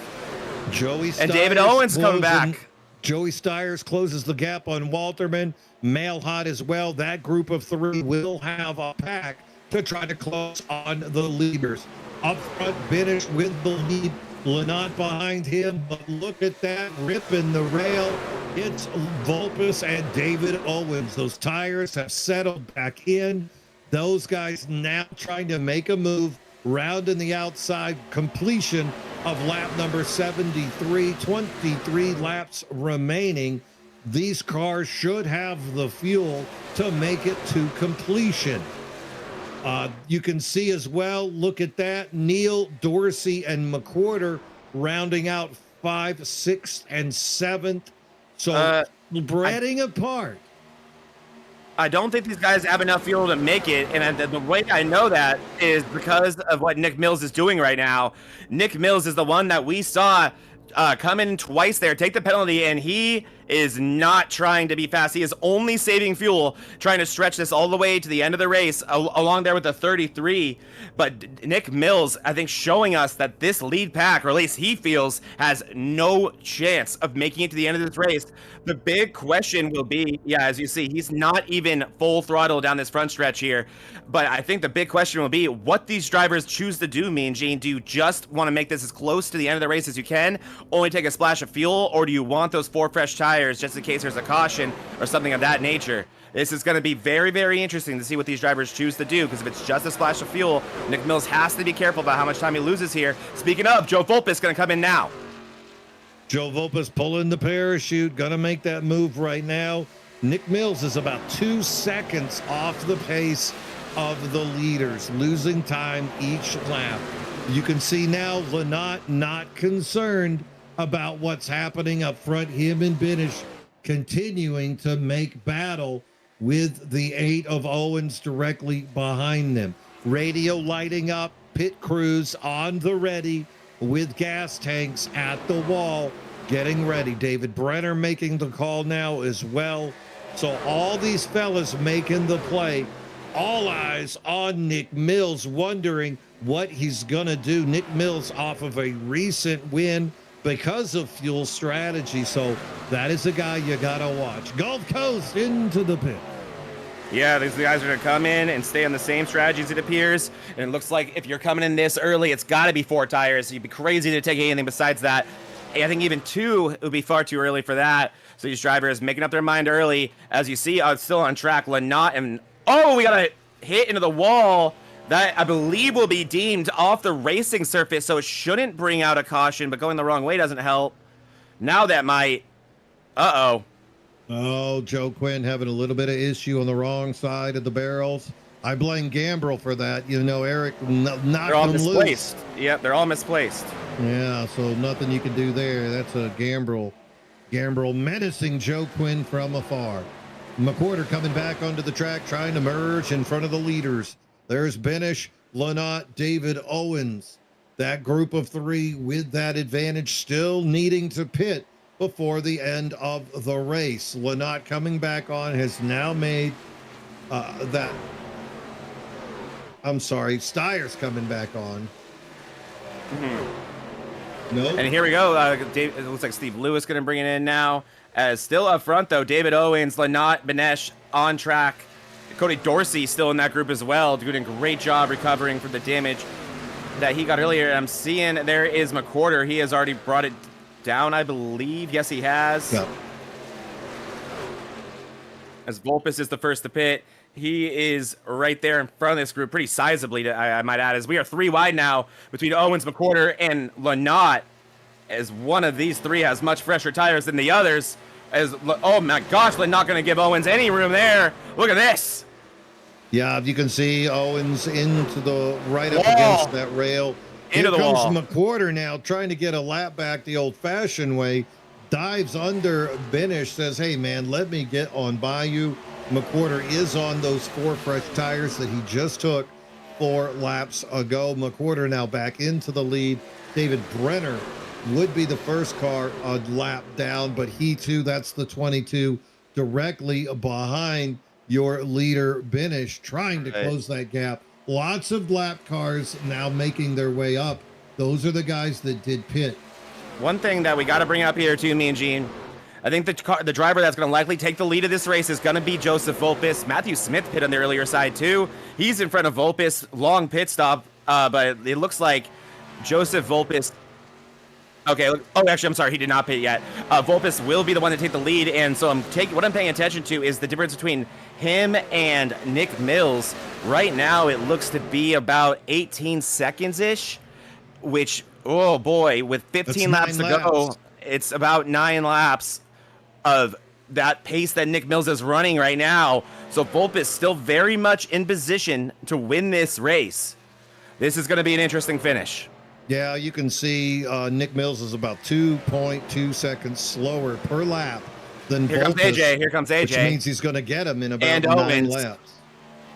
Joey Styres and David Owens coming back. Joey Styres closes the gap on Walterman. Mail hot as well. That group of 3 will have a pack to try to close on the leaders. Up front, Benish with the lead. Lynott behind him, but look at that rip in the rail. It's Vulpes and David Owens. Those tires have settled back in. Those guys now trying to make a move, round in the outside, completion of lap number 73, 23 laps remaining. These cars should have the fuel to make it to completion. You can see as well, look at that, Neal, Dorsey, and McWhorter rounding out 5th, 6th, and 7th. So spreading apart. I don't think these guys have enough fuel to make it, and the way I know that is because of what Nick Mills is doing right now. Nick Mills is the one that we saw come in twice there, take the penalty, and he is not trying to be fast. He is only saving fuel, trying to stretch this all the way to the end of the race, along there with the 33. But Nick Mills, I think, showing us that this lead pack, or at least he feels, has no chance of making it to the end of this race. The big question will be, yeah, as you see, he's not even full throttle down this front stretch here. But I think the big question will be what these drivers choose to do, Mean Gene. Do you just want to make this as close to the end of the race as you can, only take a splash of fuel, or do you want those 4 fresh tires just in case there's a caution or something of that nature? This is going to be very, very interesting to see what these drivers choose to do, because if it's just a splash of fuel, Nick Mills has to be careful about how much time he loses here. Speaking of, Joe Volpe is going to come in now. Joe Volpe's pulling the parachute, going to make that move right now. Nick Mills is about 2 seconds off the pace of the leaders, losing time each lap. You can see now Lynott not concerned about what's happening up front. Him and Benish continuing to make battle with the 8 of Owens directly behind them. Radio lighting up, pit crews on the ready with gas tanks at the wall, getting ready. David Brenner making the call now as well. So all these fellas making the play. All eyes on Nick Mills, wondering what he's going to do. Nick Mills off of a recent win because of fuel strategy. So that is a guy you got to watch. Gulf Coast into the pit. Yeah, these guys are going to come in and stay on the same strategies, it appears. And it looks like if you're coming in this early, it's got to be 4 tires. You'd be crazy to take anything besides that. I think even 2 would be far too early for that. So these drivers making up their mind early. As you see, still on track, Lynott and... Oh, we got a hit into the wall. That, I believe, will be deemed off the racing surface, so it shouldn't bring out a caution, but going the wrong way doesn't help. Now that might... Uh-oh. Oh, Joe Quinn having a little bit of issue on the wrong side of the barrels. I blame Gambrel for that. You know, Eric knocked They're all them misplaced. loose. Yep, they're all misplaced. Yeah, so nothing you can do there. That's a Gambrel menacing Joe Quinn from afar. McWhorter coming back onto the track, trying to merge in front of the leaders. There's Benish, Lynott, David Owens. That group of 3 with that advantage, still needing to pit before the end of the race. Lynott coming back on, has now made that. I'm sorry, Styres coming back on. No. And here we go. It looks like Steve Lewis going to bring it in now. As still up front, though, David Owens, Lynott, Benesh on track. Cody Dorsey still in that group as well, doing a great job recovering from the damage that he got earlier. I'm seeing there is McWhorter. He has already brought it down, I believe. Yes, he has. Yep. As Vulpes is the first to pit. He is right there in front of this group, pretty sizably, I might add, as we are 3 wide now between Owens, McWhorter, and Lynott, as one of these 3 has much fresher tires than the others. Oh my gosh, Lynott going to give Owens any room there. Look at this. Yeah, you can see Owens into the right up against that rail. Into the wall. Here comes McWhorter now trying to get a lap back the old-fashioned way. Dives under Benish, says, hey, man, let me get on by you. McWhorter is on those 4 fresh tires that he just took 4 laps ago. McWhorter now back into the lead. David Brenner would be the first car a lap down, but he too, that's the 22, directly behind your leader, Benish, trying to close that gap. Lots of lap cars now making their way up. Those are the guys that did pit. One thing that we got to bring up here too, me and Gene, I think the driver that's going to likely take the lead of this race is going to be Joseph Vulpes. Matthew Smith pit on the earlier side too. He's in front of Vulpes, long pit stop, but it looks like Joseph Vulpes. Okay, oh, actually, I'm sorry, he did not pit yet. Vulpes will be the one to take the lead, and so what I'm paying attention to is the difference between him and Nick Mills. Right now, it looks to be about 18 seconds-ish, which, oh boy, with 15 laps to go, it's about 9 laps of that pace that Nick Mills is running right now. So Vulpes still very much in position to win this race. This is going to be an interesting finish. Yeah, you can see Nick Mills is about 2.2 seconds slower per lap than Here Vulpes. comes AJ. Here comes AJ. Which means he's going to get him in about and 9 Owens. laps.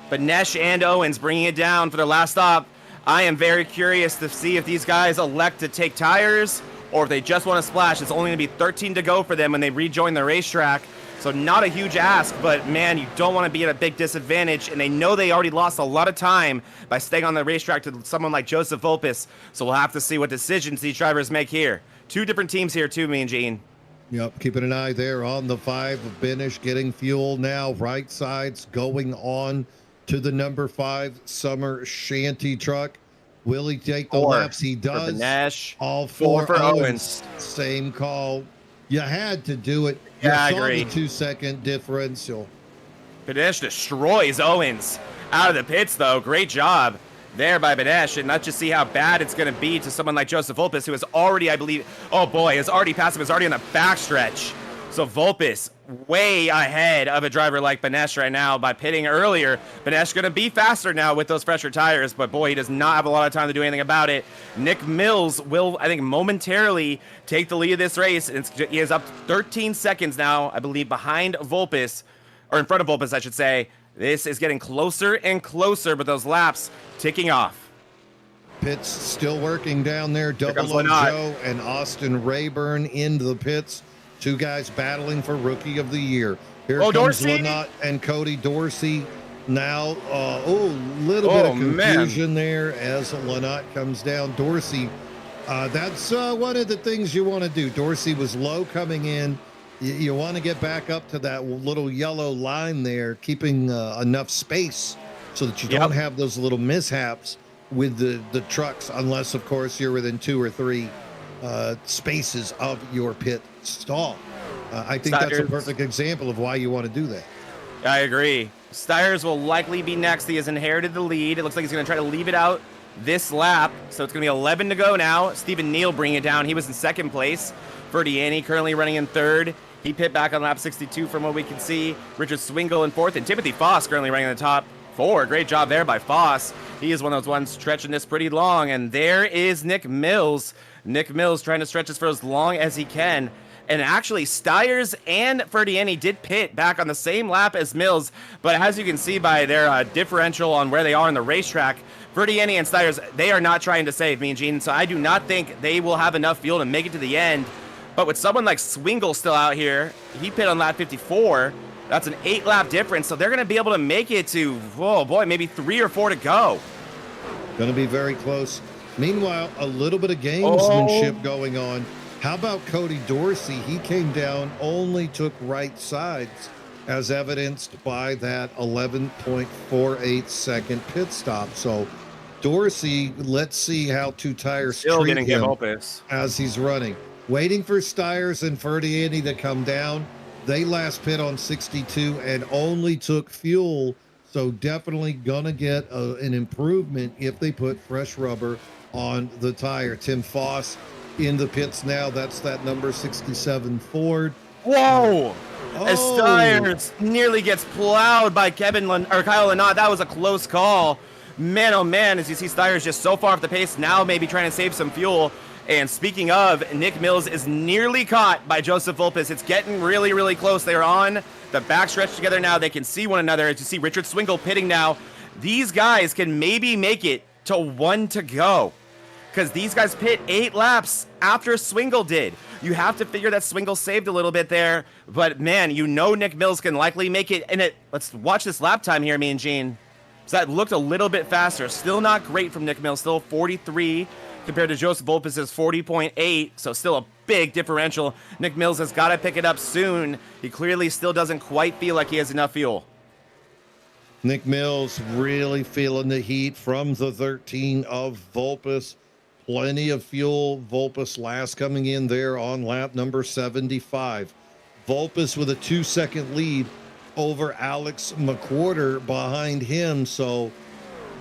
But Nesh and Owens bringing it down for their last stop. I am very curious to see if these guys elect to take tires or if they just want to splash. It's only going to be 13 to go for them when they rejoin the racetrack. So not a huge ask, but man, you don't want to be at a big disadvantage, and they know they already lost a lot of time by staying on the racetrack to someone like Joseph Vulpes. So we'll have to see what decisions these drivers make here. 2 different teams here too, me and Gene. Yep, keeping an eye there on the 5 of Benish, getting fuel now, right sides going on to the number 5 Summer Shanty truck. Will he take the 4 laps? He does. Nash. All 4 for Owens. Same call. You had to do it. Yeah, I saw agree. the 2-second differential. Badesh destroys Owens out of the pits, though. Great job there by Badesh. And let's just see how bad it's going to be to someone like Joseph Vulpes, who has already, I believe, oh boy, has already passed him, is already on the backstretch. So Vulpes way ahead of a driver like Banesh right now by pitting earlier. Banesh going to be faster now with those fresher tires, but boy, he does not have a lot of time to do anything about it. Nick Mills will, I think, momentarily take the lead of this race. He is up 13 seconds now, I believe, behind Vulpes, or in front of Vulpes, I should say. This is getting closer and closer, but those laps ticking off. Pits still working down there. Double O Joe and Austin Rayburn into the pits. 2 guys battling for Rookie of the Year. Here comes Dorsey. Lynott and Cody Dorsey. Now, little bit of confusion there as Lynott comes down. Dorsey, that's one of the things you want to do. Dorsey was low coming in. You want to get back up to that little yellow line there, keeping enough space so that you don't have those little mishaps with the trucks, unless, of course, you're within 2 or 3 spaces of your pit stall. I think that's a perfect example of why you want to do that. I agree. Stiers will likely be next. He has inherited the lead. It looks like he's going to try to leave it out this lap. So it's going to be 11 to go now. Stephen Neal bringing it down. He was in 2nd place. Ferdiani currently running in 3rd. He pit back on lap 62 from what we can see. Richard Swingle in 4th. And Timothy Foss currently running in the top 4. Great job there by Foss. He is one of those ones stretching this pretty long. And there is Nick Mills. Nick Mills trying to stretch this for as long as he can. And actually, Stiers and Ferdiani did pit back on the same lap as Mills. But as you can see by their differential on where they are in the racetrack, Ferdiani and Stiers, they are not trying to save me and Gene. So I do not think they will have enough fuel to make it to the end. But with someone like Swingle still out here, he pit on lap 54. That's an 8-lap difference. So they're going to be able to make it to, oh boy, maybe 3 or 4 to go. Going to be very close. Meanwhile, a little bit of gamesmanship going on. How about Cody Dorsey? He came down, only took right sides as evidenced by that 11.48 second pit stop. So Dorsey, let's see how two tires Still treat didn't give him Opus. as he's running. Waiting for Stiers and Ferdiani to come down. They last pit on 62 and only took fuel. So definitely gonna get an improvement if they put fresh rubber on the tire. Tim Foss in the pits now. That's that number 67 Ford. Whoa! As Oh. Stiers nearly gets plowed by Kyle Lynott. That was a close call. Man, oh man, as you see Stiers just so far off the pace, now maybe trying to save some fuel. And speaking of, Nick Mills is nearly caught by Joseph Volpes. It's getting really, really close. They're on the backstretch together now. They can see one another. As you see Richard Swingle pitting now. These guys can maybe make it to 1 to go, because these guys pit 8 laps after Swingle did. You have to figure that Swingle saved a little bit there, but man, you know Nick Mills can likely make it. And let's watch this lap time here, me and Gene. So that looked a little bit faster. Still not great from Nick Mills. Still 43 compared to Joseph Volpes' 40.8. So still a big differential. Nick Mills has got to pick it up soon. He clearly still doesn't quite feel like he has enough fuel. Nick Mills really feeling the heat from the 13 of Volpes. Plenty of fuel. Volpes last coming in there on lap number 75. Volpes with a 2-second lead over Alex McWhorter behind him. So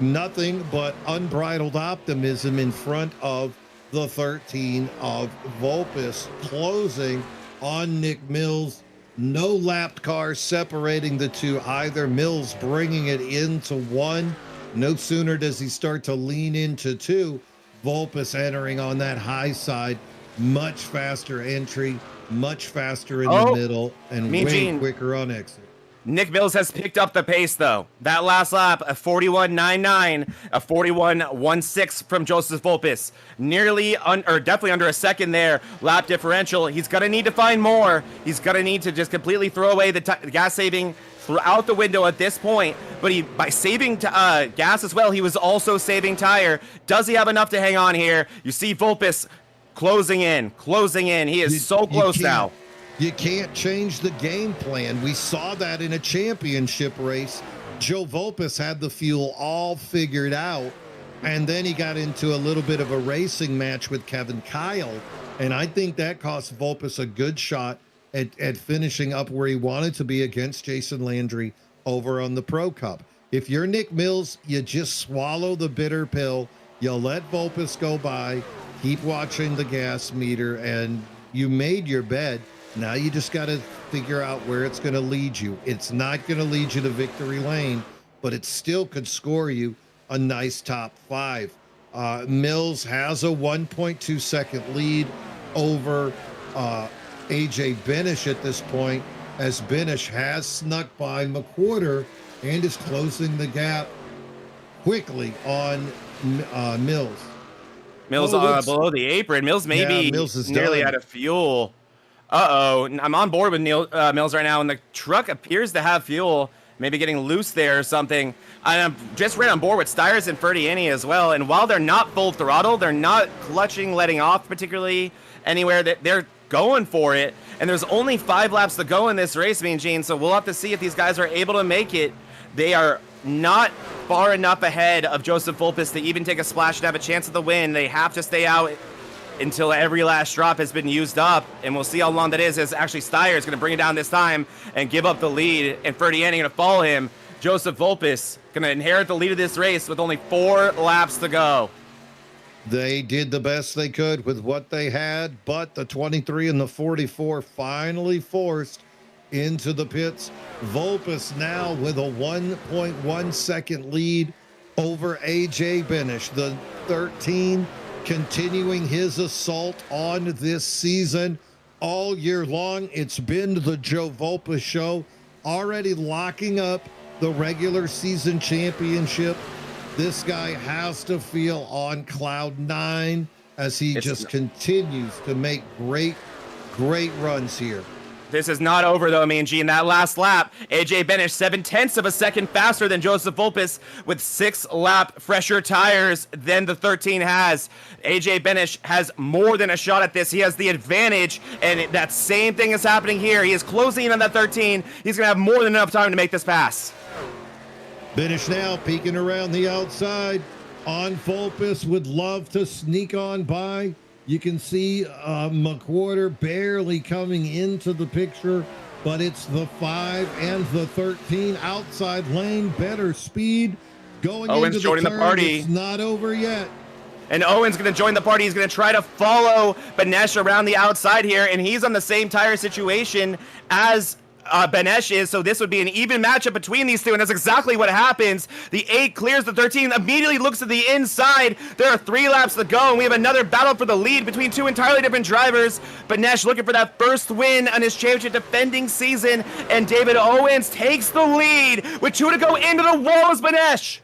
nothing but unbridled optimism in front of the 13 of Volpes, closing on Nick Mills. No lapped cars separating the two either. Mills bringing it into 1. No sooner does he start to lean into 2. Volpes entering on that high side. Much faster entry, much faster in the middle, and way quicker on exit. Nick Mills has picked up the pace, though. That last lap, a 41.99, a 41.16 from Joseph Volpes. Nearly, or definitely under a second there, lap differential. He's going to need to find more. He's going to need to just completely throw away the gas saving out the window at this point. But by saving gas as well, he was also saving tire. Does he have enough to hang on here? You see Volpes closing in. He is so close now. You can't change the game plan. We saw that in a championship race. Joe Volpes had the fuel all figured out, and then he got into a little bit of a racing match with Kevin Kyle, and I think that cost Volpes a good shot at finishing up where he wanted to be against Jason Landry over on the Pro Cup. If you're Nick Mills, you just swallow the bitter pill. You'll let Volpes go by, keep watching the gas meter, and you made your bed. Now you just got to figure out where it's going to lead you. It's not going to lead you to victory lane, but it still could score you a nice top 5. Mills has a 1.2 second lead over AJ Benish at this point, as Benish has snuck by McWhorter and is closing the gap quickly on Mills. Mills below the apron. Mills Mills is nearly out of fuel. I'm on board with Mills right now, and the truck appears to have fuel, maybe getting loose there or something. I'm just right on board with Stiers and Ferdiani as well, and while they're not full throttle, they're not clutching, letting off particularly anywhere. They're going for it, and there's only 5 laps to go in this race, Mean Gene, so we'll have to see if these guys are able to make it. They are not far enough ahead of Joseph Volpes to even take a splash and have a chance at the win. They have to stay out until every last drop has been used up, and we'll see how long that is, as actually Stiers is going to bring it down this time and give up the lead, and Ferdiani going to follow him. Joseph Volpes going to inherit the lead of this race with only 4 laps to go. They did the best they could with what they had, but the 23 and the 44 finally forced into the pits. Volpes now with a 1.1 second lead over AJ Benish. The 13 continuing his assault on this season all year long. It's been the Joe Volpes show, already locking up the regular season championship. This guy has to feel on cloud 9 as he continues to make great runs here. This is not over though, Mean G. In that last lap, AJ Benish 7/10 of a second faster than Joseph Volpis with 6-lap fresher tires than the 13 has. AJ Benish has more than a shot at this. He has the advantage, and that same thing is happening here. He is closing in on that 13. He's going to have more than enough time to make this pass. Benish now peeking around the outside. On Volpis would love to sneak on by. You can see McWhorter barely coming into the picture, but it's the 5 and the 13 outside lane, better speed going Owens into joining the party. It's not over yet. And Owen's going to join the party. He's going to try to follow Benesh around the outside here, and he's on the same tire situation as Benesh is, so this would be an even matchup between these two, and that's exactly what happens. The 8 clears the 13, immediately looks to the inside. There are 3 laps to go, and we have another battle for the lead between 2 entirely different drivers. Benesh looking for that first win on his championship defending season, and David Owens takes the lead with 2 to go into the wall as Benesh.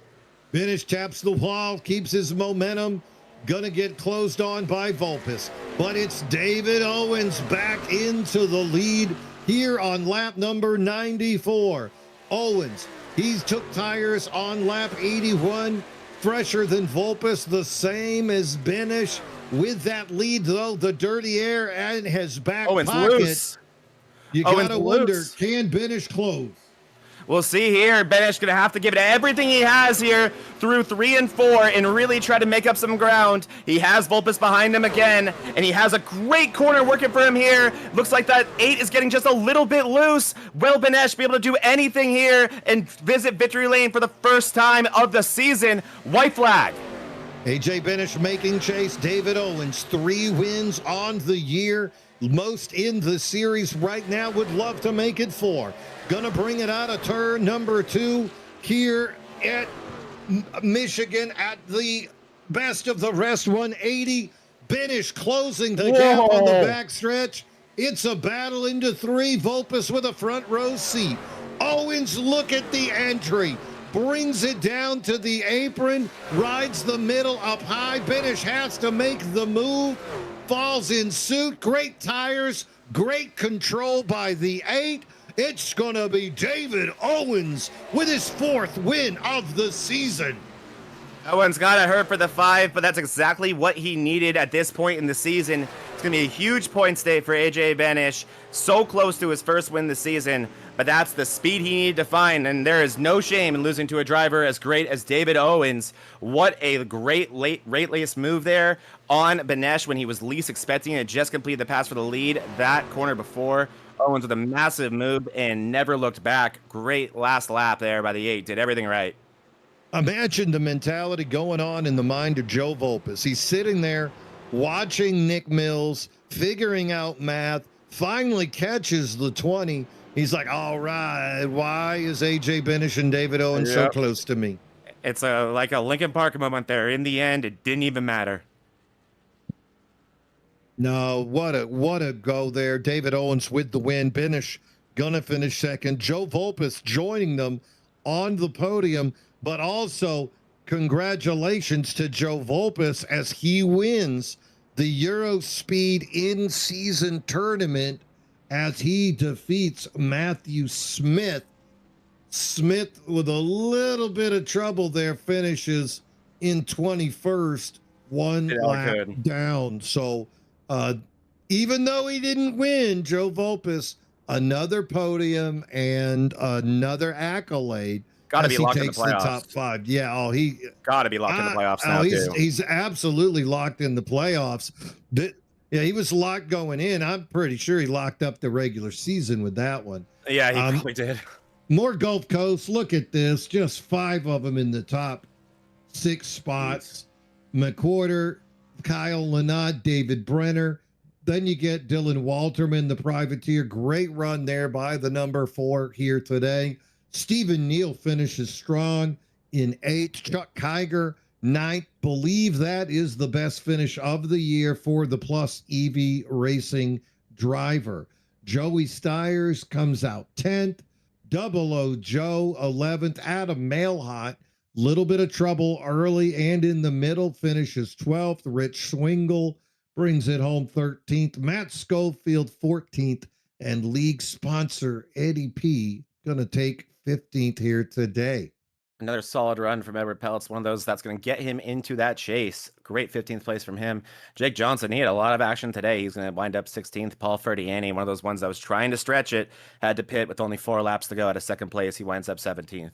Benish taps the wall, keeps his momentum. Gonna get closed on by Volpis, but it's David Owens back into the lead here on lap number 94. Owens, he took tires on lap 81, fresher than Volpis, the same as Benish. With that lead, though, the dirty air and his back Owens pocket. loose. You Owens gotta wonder, loose. can Benish close? We'll see here. Benish going to have to give it everything he has here through 3 and 4 and really try to make up some ground. He has Volpis behind him again, and he has a great corner working for him here. Looks like that 8 is getting just a little bit loose. Will Benish be able to do anything here and visit victory lane for the first time of the season? White flag. AJ Benish making chase. David Owens, 3 wins on the year. Most in the series right now, would love to make it 4. Gonna bring it out of turn number 2 here at Michigan at the best of the rest 180. Benish closing the gap on the backstretch. It's a battle into 3. Volpis with a front row seat. Owens, look at the entry. Brings it down to the apron, rides the middle up high. Benish has to make the move, falls in suit. Great tires, great control by the 8. It's going to be David Owens with his 4th win of the season. Owens got it hurt for the 5, but that's exactly what he needed at this point in the season. It's going to be a huge point stay for AJ Benish. So close to his first win this season, but that's the speed he needed to find, and there is no shame in losing to a driver as great as David Owens. What a great latest move there on Benish when he was least expecting it. Just completed the pass for the lead that corner before. Owens with a massive move and never looked back. Great last lap there by the 8. Did everything right. Imagine the mentality going on in the mind of Joe Volpis. He's sitting there watching Nick Mills, figuring out math, finally catches the 20. He's like, all right, why is AJ Benish and David Owens so close to me? It's like a Linkin Park moment there. In the end, it didn't even matter. No, what a go there. David Owens with the win. Benish gonna finish 2nd. Joe Volpis joining them on the podium, but also congratulations to Joe Volpis as he wins the Euro Speed in-season tournament as he defeats Matthew Smith. Smith with a little bit of trouble there finishes in 21st, 1 lap down. So even though he didn't win, Joe Volpis, another podium and another accolade. Got to be locked in the Takes playoffs. the top 5. Yeah, he got to be locked in the playoffs now too. He's absolutely locked in the playoffs. Yeah, he was locked going in. I'm pretty sure he locked up the regular season with that one. Yeah, he probably did. More Gulf Coast. Look at this. Just 5 of them in the top 6 spots. McWhorter, Kyle Lynott, David Brenner. Then you get Dylan Walterman, the privateer. Great run there by the number 4 here today. Stephen Neal finishes strong in 8th. Chuck Kiger, 9th. Believe that is the best finish of the year for the Plus EV Racing driver. Joey Stiers comes out 10th. Double O Joe, 11th. Adam Mailhot, little bit of trouble early and in the middle, finishes 12th. Rich Swingle brings it home 13th. Matt Schofield, 14th. and league sponsor Eddie P going to take 15th here today. Another solid run from Edward Peltz, one of those that's going to get him into that chase. Great 15th place from him. Jake Johnson, he had a lot of action today. He's going to wind up 16th. Paul Ferdiani, one of those ones that was trying to stretch it, had to pit with only 4 laps to go at a second place. He winds up 17th.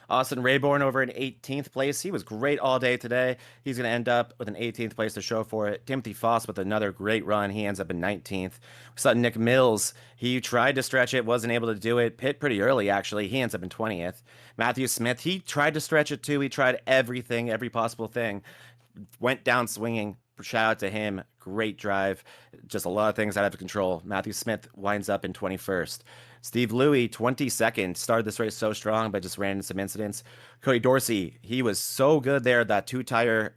Austin Rayborn over in 18th place. He was great all day today. He's going to end up with an 18th place to show for it. Timothy Foss with another great run. He ends up in 19th. We saw Nick Mills. He tried to stretch it, wasn't able to do it. Pit pretty early, actually. He ends up in 20th. Matthew Smith, he tried to stretch it too. He tried everything, every possible thing. Went down swinging. Shout out to him. Great drive. Just a lot of things out of control. Matthew Smith winds up in 21st. Steve Louie, 22nd, started this race so strong, but just ran into some incidents. Cody Dorsey, he was so good there. That 2-tire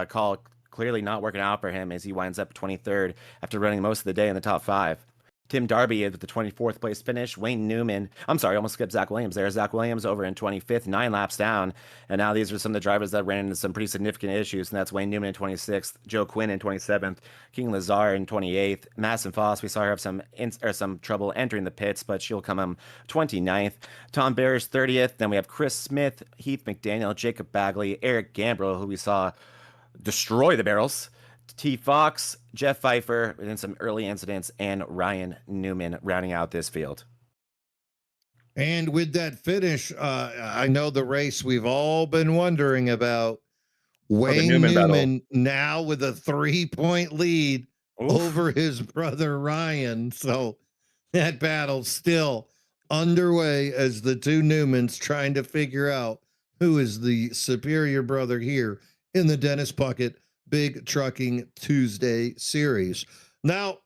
call clearly not working out for him as he winds up 23rd after running most of the day in the top 5. Tim Darby with the 24th place finish. Wayne Newman, I'm sorry, almost skipped Zach Williams there. Zach Williams over in 25th, 9 laps down. And now these are some of the drivers that ran into some pretty significant issues. And that's Wayne Newman in 26th, Joe Quinn in 27th, King Lazar in 28th. Madison Foss, we saw her have some trouble entering the pits, but she'll come 29th. Tom Barish 30th. Then we have Chris Smith, Heath McDaniel, Jacob Bagley, Eric Gambrill, who we saw destroy the barrels. T. Fox, Jeff Pfeiffer, and then some early incidents, and Ryan Newman rounding out this field. And with that finish, I know the race we've all been wondering about. Wayne Newman now with a 3-point lead over his brother Ryan. So that battle's still underway as the two Newmans trying to figure out who is the superior brother here in the Dennis Puckett Big Trucking Tuesday series. Now,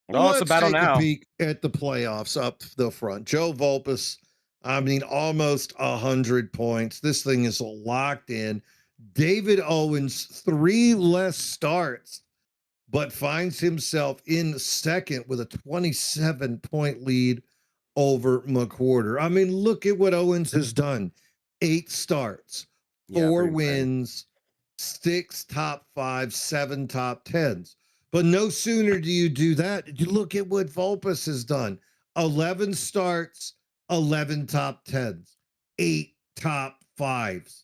let's take a peek at the playoffs up the front. Joe Volpus, I mean, almost 100 points. This thing is locked in. David Owens, 3 less starts, but finds himself in second with a 27-point lead over McWhorter. I mean, look at what Owens has done. 8 starts, 4 wins, 6 top 5, 7 top 10s. But no sooner do you do that, you look at what Volpus has done. 11 starts, 11 top 10s, 8 top 5s.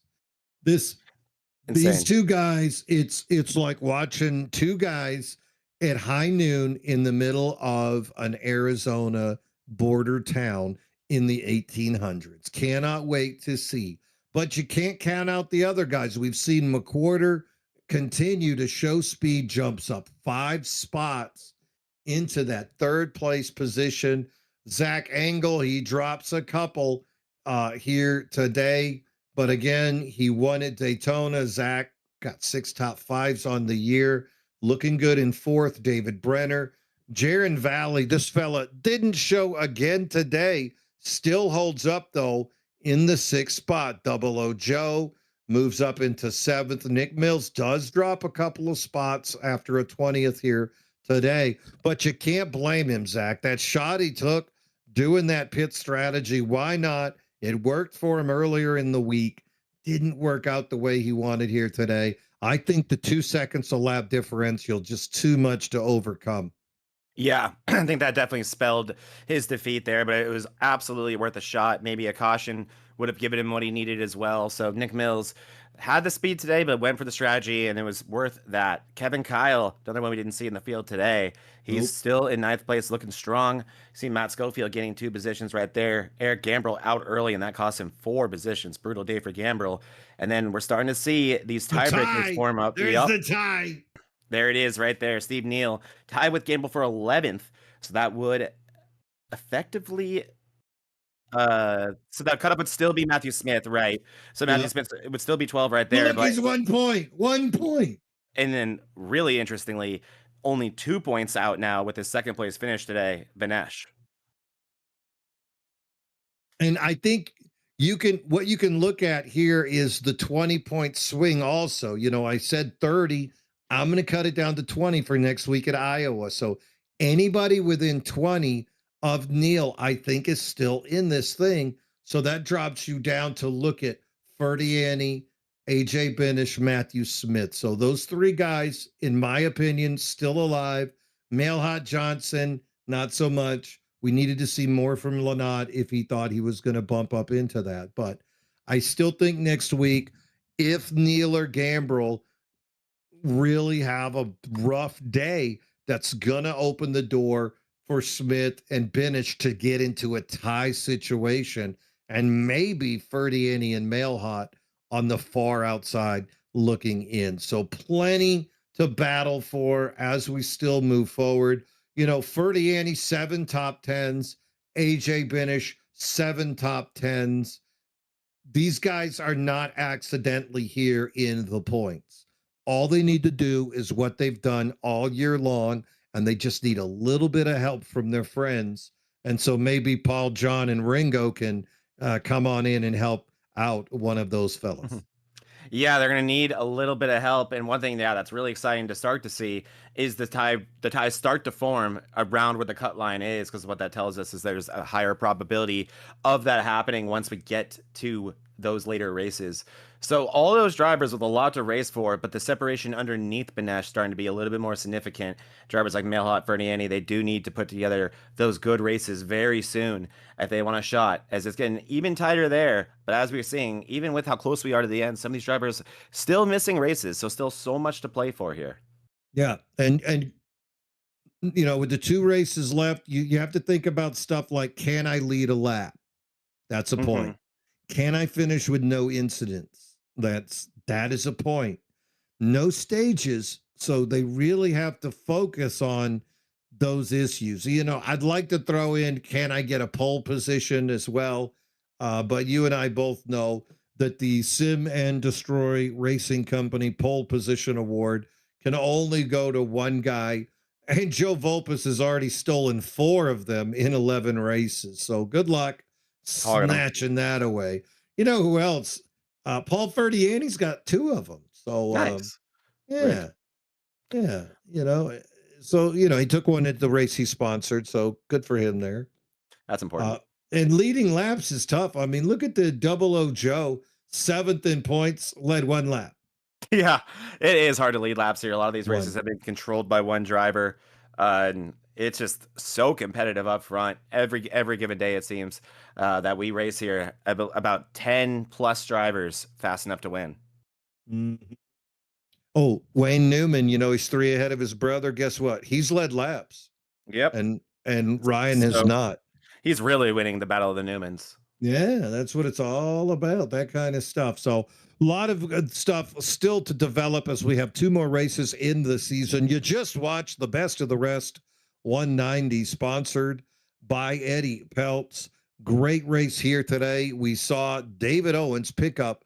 These two guys, it's like watching 2 guys at high noon in the middle of an Arizona border town in the 1800s. Cannot wait to see. But you can't count out the other guys. We've seen McWhorter continue to show speed, jumps up 5 spots into that 3rd place position. Zach Engel, he drops a couple here today. But again, he won at Daytona. Zach got 6 top 5s on the year. Looking good in 4th. David Brenner. Jaron Valley, this fella didn't show again today. Still holds up, though, in the 6th spot. Double O Joe moves up into 7th. Nick Mills does drop a couple of spots after a 20th here today. But you can't blame him, Zach. That shot he took doing that pit strategy, why not? It worked for him earlier in the week. Didn't work out the way he wanted here today. I think the 2 seconds a lap differential, just too much to overcome. Yeah, I think that definitely spelled his defeat there, but it was absolutely worth a shot. Maybe a caution would have given him what he needed as well. So Nick Mills had the speed today, but went for the strategy, and it was worth that. Kevin Kyle, another one we didn't see in the field today. He's still in 9th place, looking strong. See Matt Schofield getting 2 positions right there. Eric Gambrill out early, and that cost him 4 positions. Brutal day for Gambrill. And then we're starting to see these tiebreakers form up. There's the tie. There it is right there. Steve Neal tied with Gambrill for 11th. So that would effectively... so that cut up would still be Matthew Smith, right? So Matthew Smith, it would still be 12 right there. Look, he's 1 point. 1 point. And then, really interestingly, only 2 points out now with his 2nd place finish today, Vinesh. And I think what you can look at here is the 20-point swing also. You know, I said 30. I'm going to cut it down to 20 for next week at Iowa. So anybody within 20 of Neal, I think, is still in this thing. So that drops you down to look at Ferdiani, AJ Benish, Matthew Smith. So those 3 guys, in my opinion, still alive. Mailhot Johnson, not so much. We needed to see more from Lynott if he thought he was going to bump up into that. But I still think next week, if Neil or Gambrel really have a rough day, that's going to open the door for Smith and Benish to get into a tie situation, and maybe Ferdiani and Mailhot on the far outside looking in. So plenty to battle for as we still move forward. You know, Ferdiani, 7 top 10s, AJ Benish, 7 top 10s. These guys are not accidentally here in the points. All they need to do is what they've done all year long, and they just need a little bit of help from their friends. And so maybe Paul, John, and Ringo can come on in and help out one of those fellas. Yeah, they're going to need a little bit of help. And one thing, yeah, that's really exciting to start to see is the ties start to form around where the cut line is, because what that tells us is there's a higher probability of that happening once we get to those later races. So all those drivers with a lot to race for, but the separation underneath Benesh starting to be a little bit more significant. Drivers like Mailhot, Ferniani, they do need to put together those good races very soon if they want a shot, as it's getting even tighter there. But as we're seeing, even with how close we are to the end, some of these drivers still missing races, so still so much to play for here. Yeah, and you know, with the 2 races left, you have to think about stuff like, can I lead a lap? That's a point. Can I finish with no incidents? That is a point. No stages, so they really have to focus on those issues. You know, I'd like to throw in, can I get a pole position as well? But you and I both know that the Sim and Destroy Racing Company pole position award can only go to one guy, and Joe Volpus has already stolen 4 of them in 11 races. So good luck snatching that away. You know who else? Paul Ferdiani's got 2 of them. So Nice. yeah, yeah. You know, so you know he took one at the race he sponsored. So good for him there. That's important. And leading laps is tough. I mean, look at the Double O Joe, 7th in points, led 1 lap. Yeah, it is hard to lead laps here. A lot of these races have been controlled by one driver, and it's just so competitive up front. Every given day, it seems that we race here about 10 plus drivers fast enough to win. Mm-hmm. Oh, Wayne Newman, you know, he's 3 ahead of his brother. Guess what? He's led laps. Yep. And Ryan has not. He's really winning the battle of the Newmans. Yeah, that's what it's all about, that kind of stuff. So a lot of good stuff still to develop as we have 2 more races in the season. You just watched the Best of the Rest 190, sponsored by Eddie Peltz. Great race here today. We saw David Owens pick up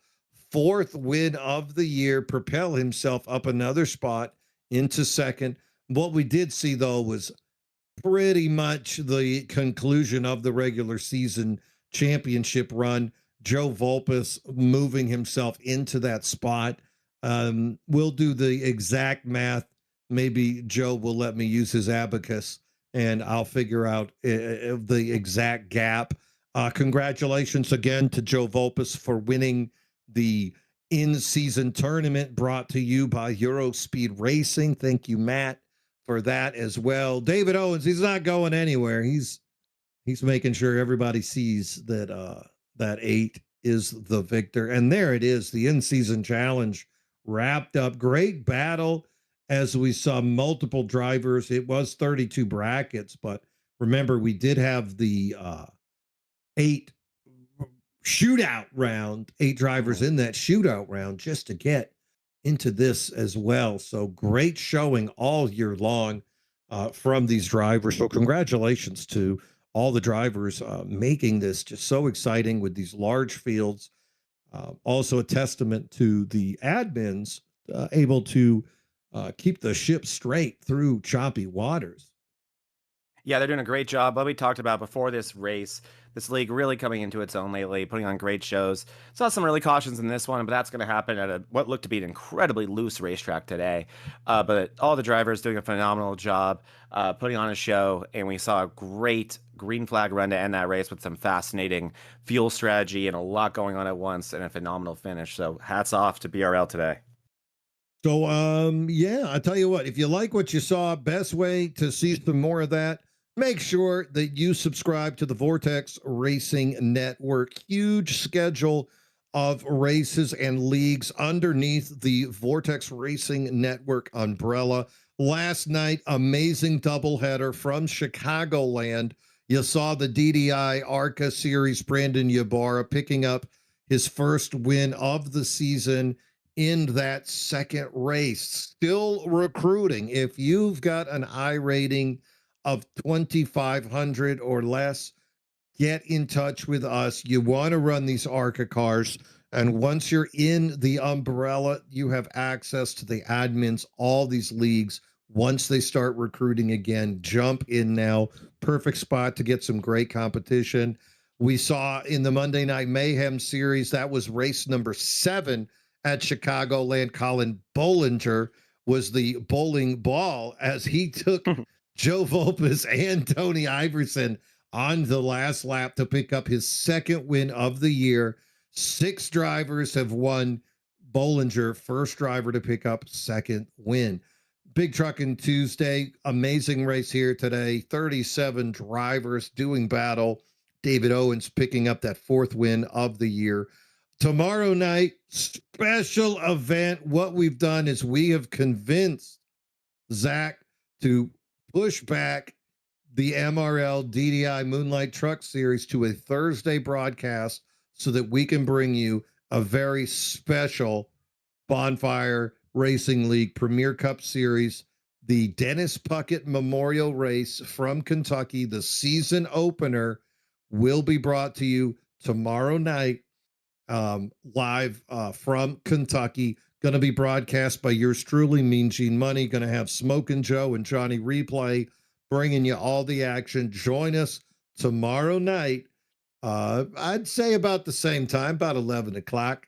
4th win of the year, propel himself up another spot into 2nd. What we did see, though, was pretty much the conclusion of the regular season championship run. Joe Volpus moving himself into that spot. We'll do the exact math. Maybe Joe will let me use his abacus and I'll figure out the exact gap. Congratulations again to Joe Volpus for winning the in-season tournament brought to you by Eurospeed Racing. Thank you, Matt, for that as well. David Owens, he's not going anywhere. He's making sure everybody sees that that 8 is the victor. And there it is, the in-season challenge wrapped up. Great battle as we saw multiple drivers. It was 32 brackets, but remember, we did have the 8 shootout round, 8 drivers in that shootout round just to get into this as well. So great showing all year long from these drivers. So congratulations to all the drivers making this just so exciting with these large fields. Also a testament to the admins able to keep the ship straight through choppy waters. Yeah, they're doing a great job. But we talked about before this race, this league really coming into its own lately, putting on great shows. Saw some early cautions in this one, but that's going to happen at what looked to be an incredibly loose racetrack today. But all the drivers doing a phenomenal job putting on a show, and we saw a great green flag run to end that race with some fascinating fuel strategy and a lot going on at once and a phenomenal finish. So hats off to BRL today. So, yeah, I tell you what, if you like what you saw, best way to see some more of that, Make sure that you subscribe to the Vortex Racing Network. Huge schedule of races and leagues underneath the Vortex Racing Network umbrella. Last night, amazing doubleheader from Chicagoland. You saw the DDI ARCA Series, Brandon Ybarra picking up his first win of the season in that second race. Still recruiting. If you've got an I rating of 2,500 or less, get in touch with us. You want to run these ARCA cars. And once you're in the umbrella, you have access to the admins, all these leagues. Once they start recruiting again, jump in now. Perfect spot to get some great competition. We saw in the Monday Night Mayhem series, that was race number 7 at Chicagoland. Colin Bollinger was the bowling ball as he took Joe Volpes and Tony Iverson on the last lap to pick up his second win of the year. 6 drivers have won. Bollinger, first driver to pick up second win. Big Trucking Tuesday, amazing race here today. 37 drivers doing battle. David Owens picking up that 4th win of the year. Tomorrow night, special event. What we've done is we have convinced Zach to push back the MRL DDI Moonlight Truck Series to a Thursday broadcast so that we can bring you a very special Bonfire Racing League Premier Cup Series, the Dennis Puckett Memorial Race from Kentucky. The season opener will be brought to you tomorrow night, live from Kentucky. Going to be broadcast by yours truly, Mean Gene Money. Going to have Smokin' Joe and Johnny Replay bringing you all the action. Join us tomorrow night. I'd say about the same time, about 11 o'clock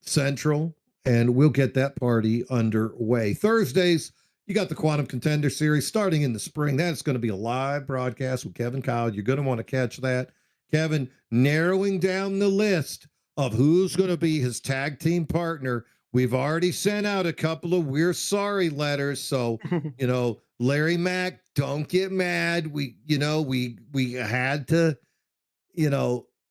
Central, and we'll get that party underway. Thursdays, you got the Quantum Contender Series starting in the spring. That's going to be a live broadcast with Kevin Kyle. You're going to want to catch that. Kevin narrowing down the list of who's going to be his tag team partner. We've already sent out a couple of "we're sorry" letters. So, Larry Mack, don't get mad. We had to,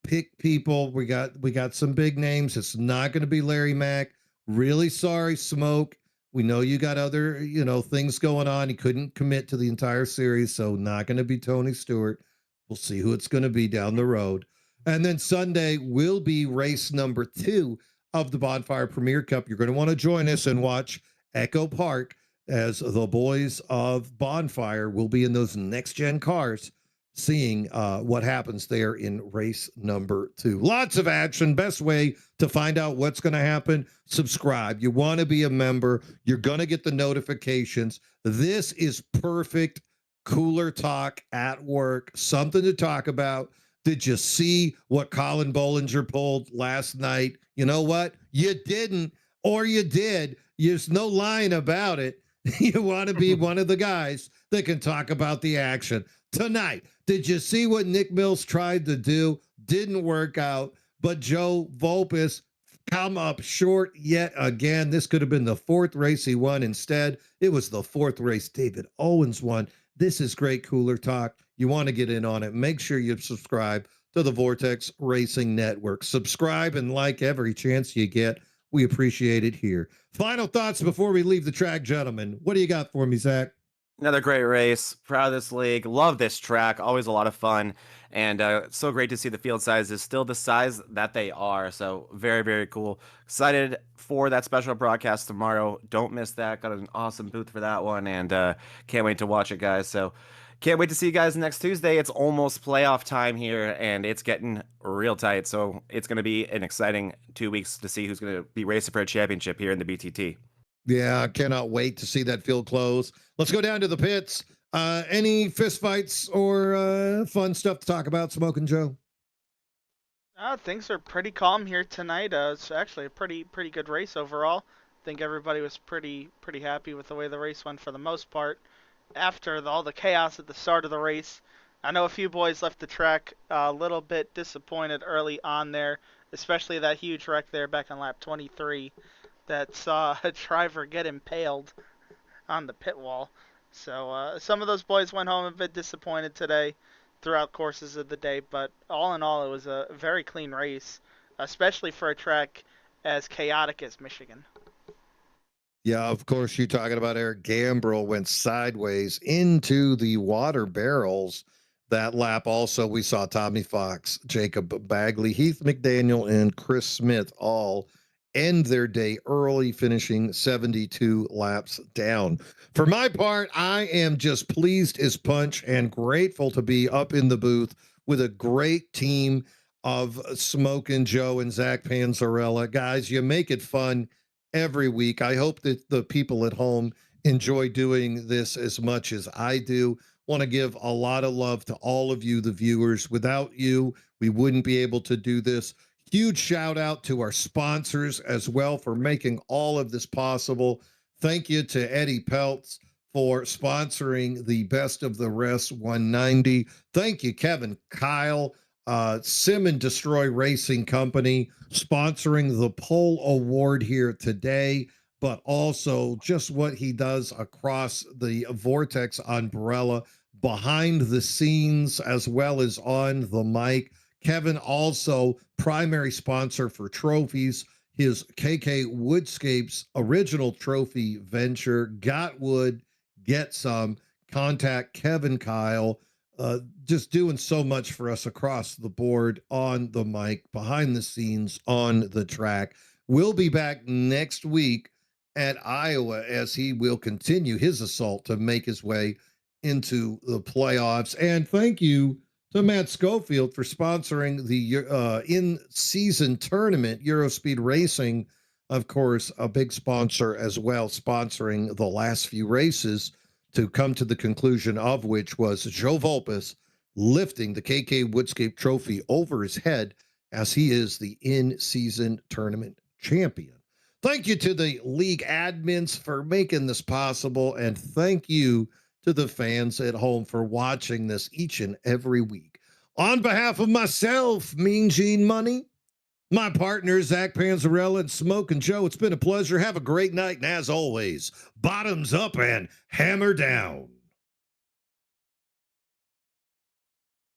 pick people. We got some big names. It's not going to be Larry Mack. Really sorry, Smoke. We know you got other, things going on. He couldn't commit to the entire series, so not going to be Tony Stewart. We'll see who it's going to be down the road. And then Sunday will be race number 2 of the Bonfire Premier Cup. You're going to want to join us and watch Echo Park as the boys of Bonfire will be in those next-gen cars, seeing what happens there in race number 2. Lots of action. Best way to find out what's going to happen, subscribe. You want to be a member. You're going to get the notifications. This is perfect cooler talk at work, something to talk about. Did you see what Colin Bollinger pulled last night? You know what? You didn't, or you did. There's no lying about it. You want to be one of the guys that can talk about the action. Tonight, did you see what Nick Mills tried to do? Didn't work out, but Joe Volpes come up short yet again. This could have been the 4th race he won. Instead, it was the 4th race David Owens won. This is great cooler talk. You want to get in on it. Make sure you subscribe to the Vortex Racing Network. Subscribe and like every chance you get. We appreciate it here. Final thoughts before we leave the track, gentlemen. What do you got for me, Zach? Another great race. Proud of this league. Love this track. Always a lot of fun. And so great to see the field size is still the size that they are. So very, very cool. Excited for that special broadcast tomorrow. Don't miss that. Got an awesome booth for that one. And can't wait to watch it, guys. So can't wait to see you guys next Tuesday. It's almost playoff time here, and it's getting real tight. So it's going to be an exciting 2 weeks to see who's going to be racing for a championship here in the BTT. Yeah, I cannot wait to see that field close. Let's go down to the pits. Any fistfights or fun stuff to talk about, Smokin' Joe? Things are pretty calm here tonight. It's actually a pretty good race overall. I think everybody was pretty happy with the way the race went for the most part. After all the chaos at the start of the race, I know a few boys left the track a little bit disappointed early on there, especially that huge wreck there back on lap 23 that saw a driver get impaled on the pit wall. So some of those boys went home a bit disappointed today throughout courses of the day, but all in all, it was a very clean race, especially for a track as chaotic as Michigan. Yeah, of course, you're talking about Eric Gambrell went sideways into the water barrels that lap. Also, we saw Tommy Fox, Jacob Bagley, Heath McDaniel, and Chris Smith all end their day early, finishing 72 laps down. For my part, I am just pleased as punch and grateful to be up in the booth with a great team of Smokin' Joe and Zach Panzarella. Guys, you make it fun every week. I hope that the people at home enjoy doing this as much as I do. Want to give a lot of love to all of you, the viewers. Without you, we wouldn't be able to do this. Huge shout out to our sponsors as well for making all of this possible. Thank you to Eddie Peltz for sponsoring the Best of the Rest 190. Thank you, Kevin Kyle, Sim and Destroy Racing Company, sponsoring the Pole Award here today, but also just what he does across the Vortex umbrella, behind the scenes, as well as on the mic. Kevin, also primary sponsor for trophies, his KK Woodscapes original trophy venture. Got wood, get some. Contact Kevin Kyle. Just doing so much for us across the board, on the mic, behind the scenes, on the track. We'll be back next week at Iowa as he will continue his assault to make his way into the playoffs. And thank you to Matt Schofield for sponsoring the in-season tournament, Eurospeed Racing, of course, a big sponsor as well, sponsoring the last few races, to come to the conclusion of which was Joe Volpes lifting the KK Woodscape Trophy over his head as he is the in-season tournament champion. Thank you to the league admins for making this possible, and thank you to the fans at home for watching this each and every week. On behalf of myself, Mean Gene Money, my partner, Zach Panzarella, and Smokin' Joe, it's been a pleasure. Have a great night, and as always, bottoms up and hammer down.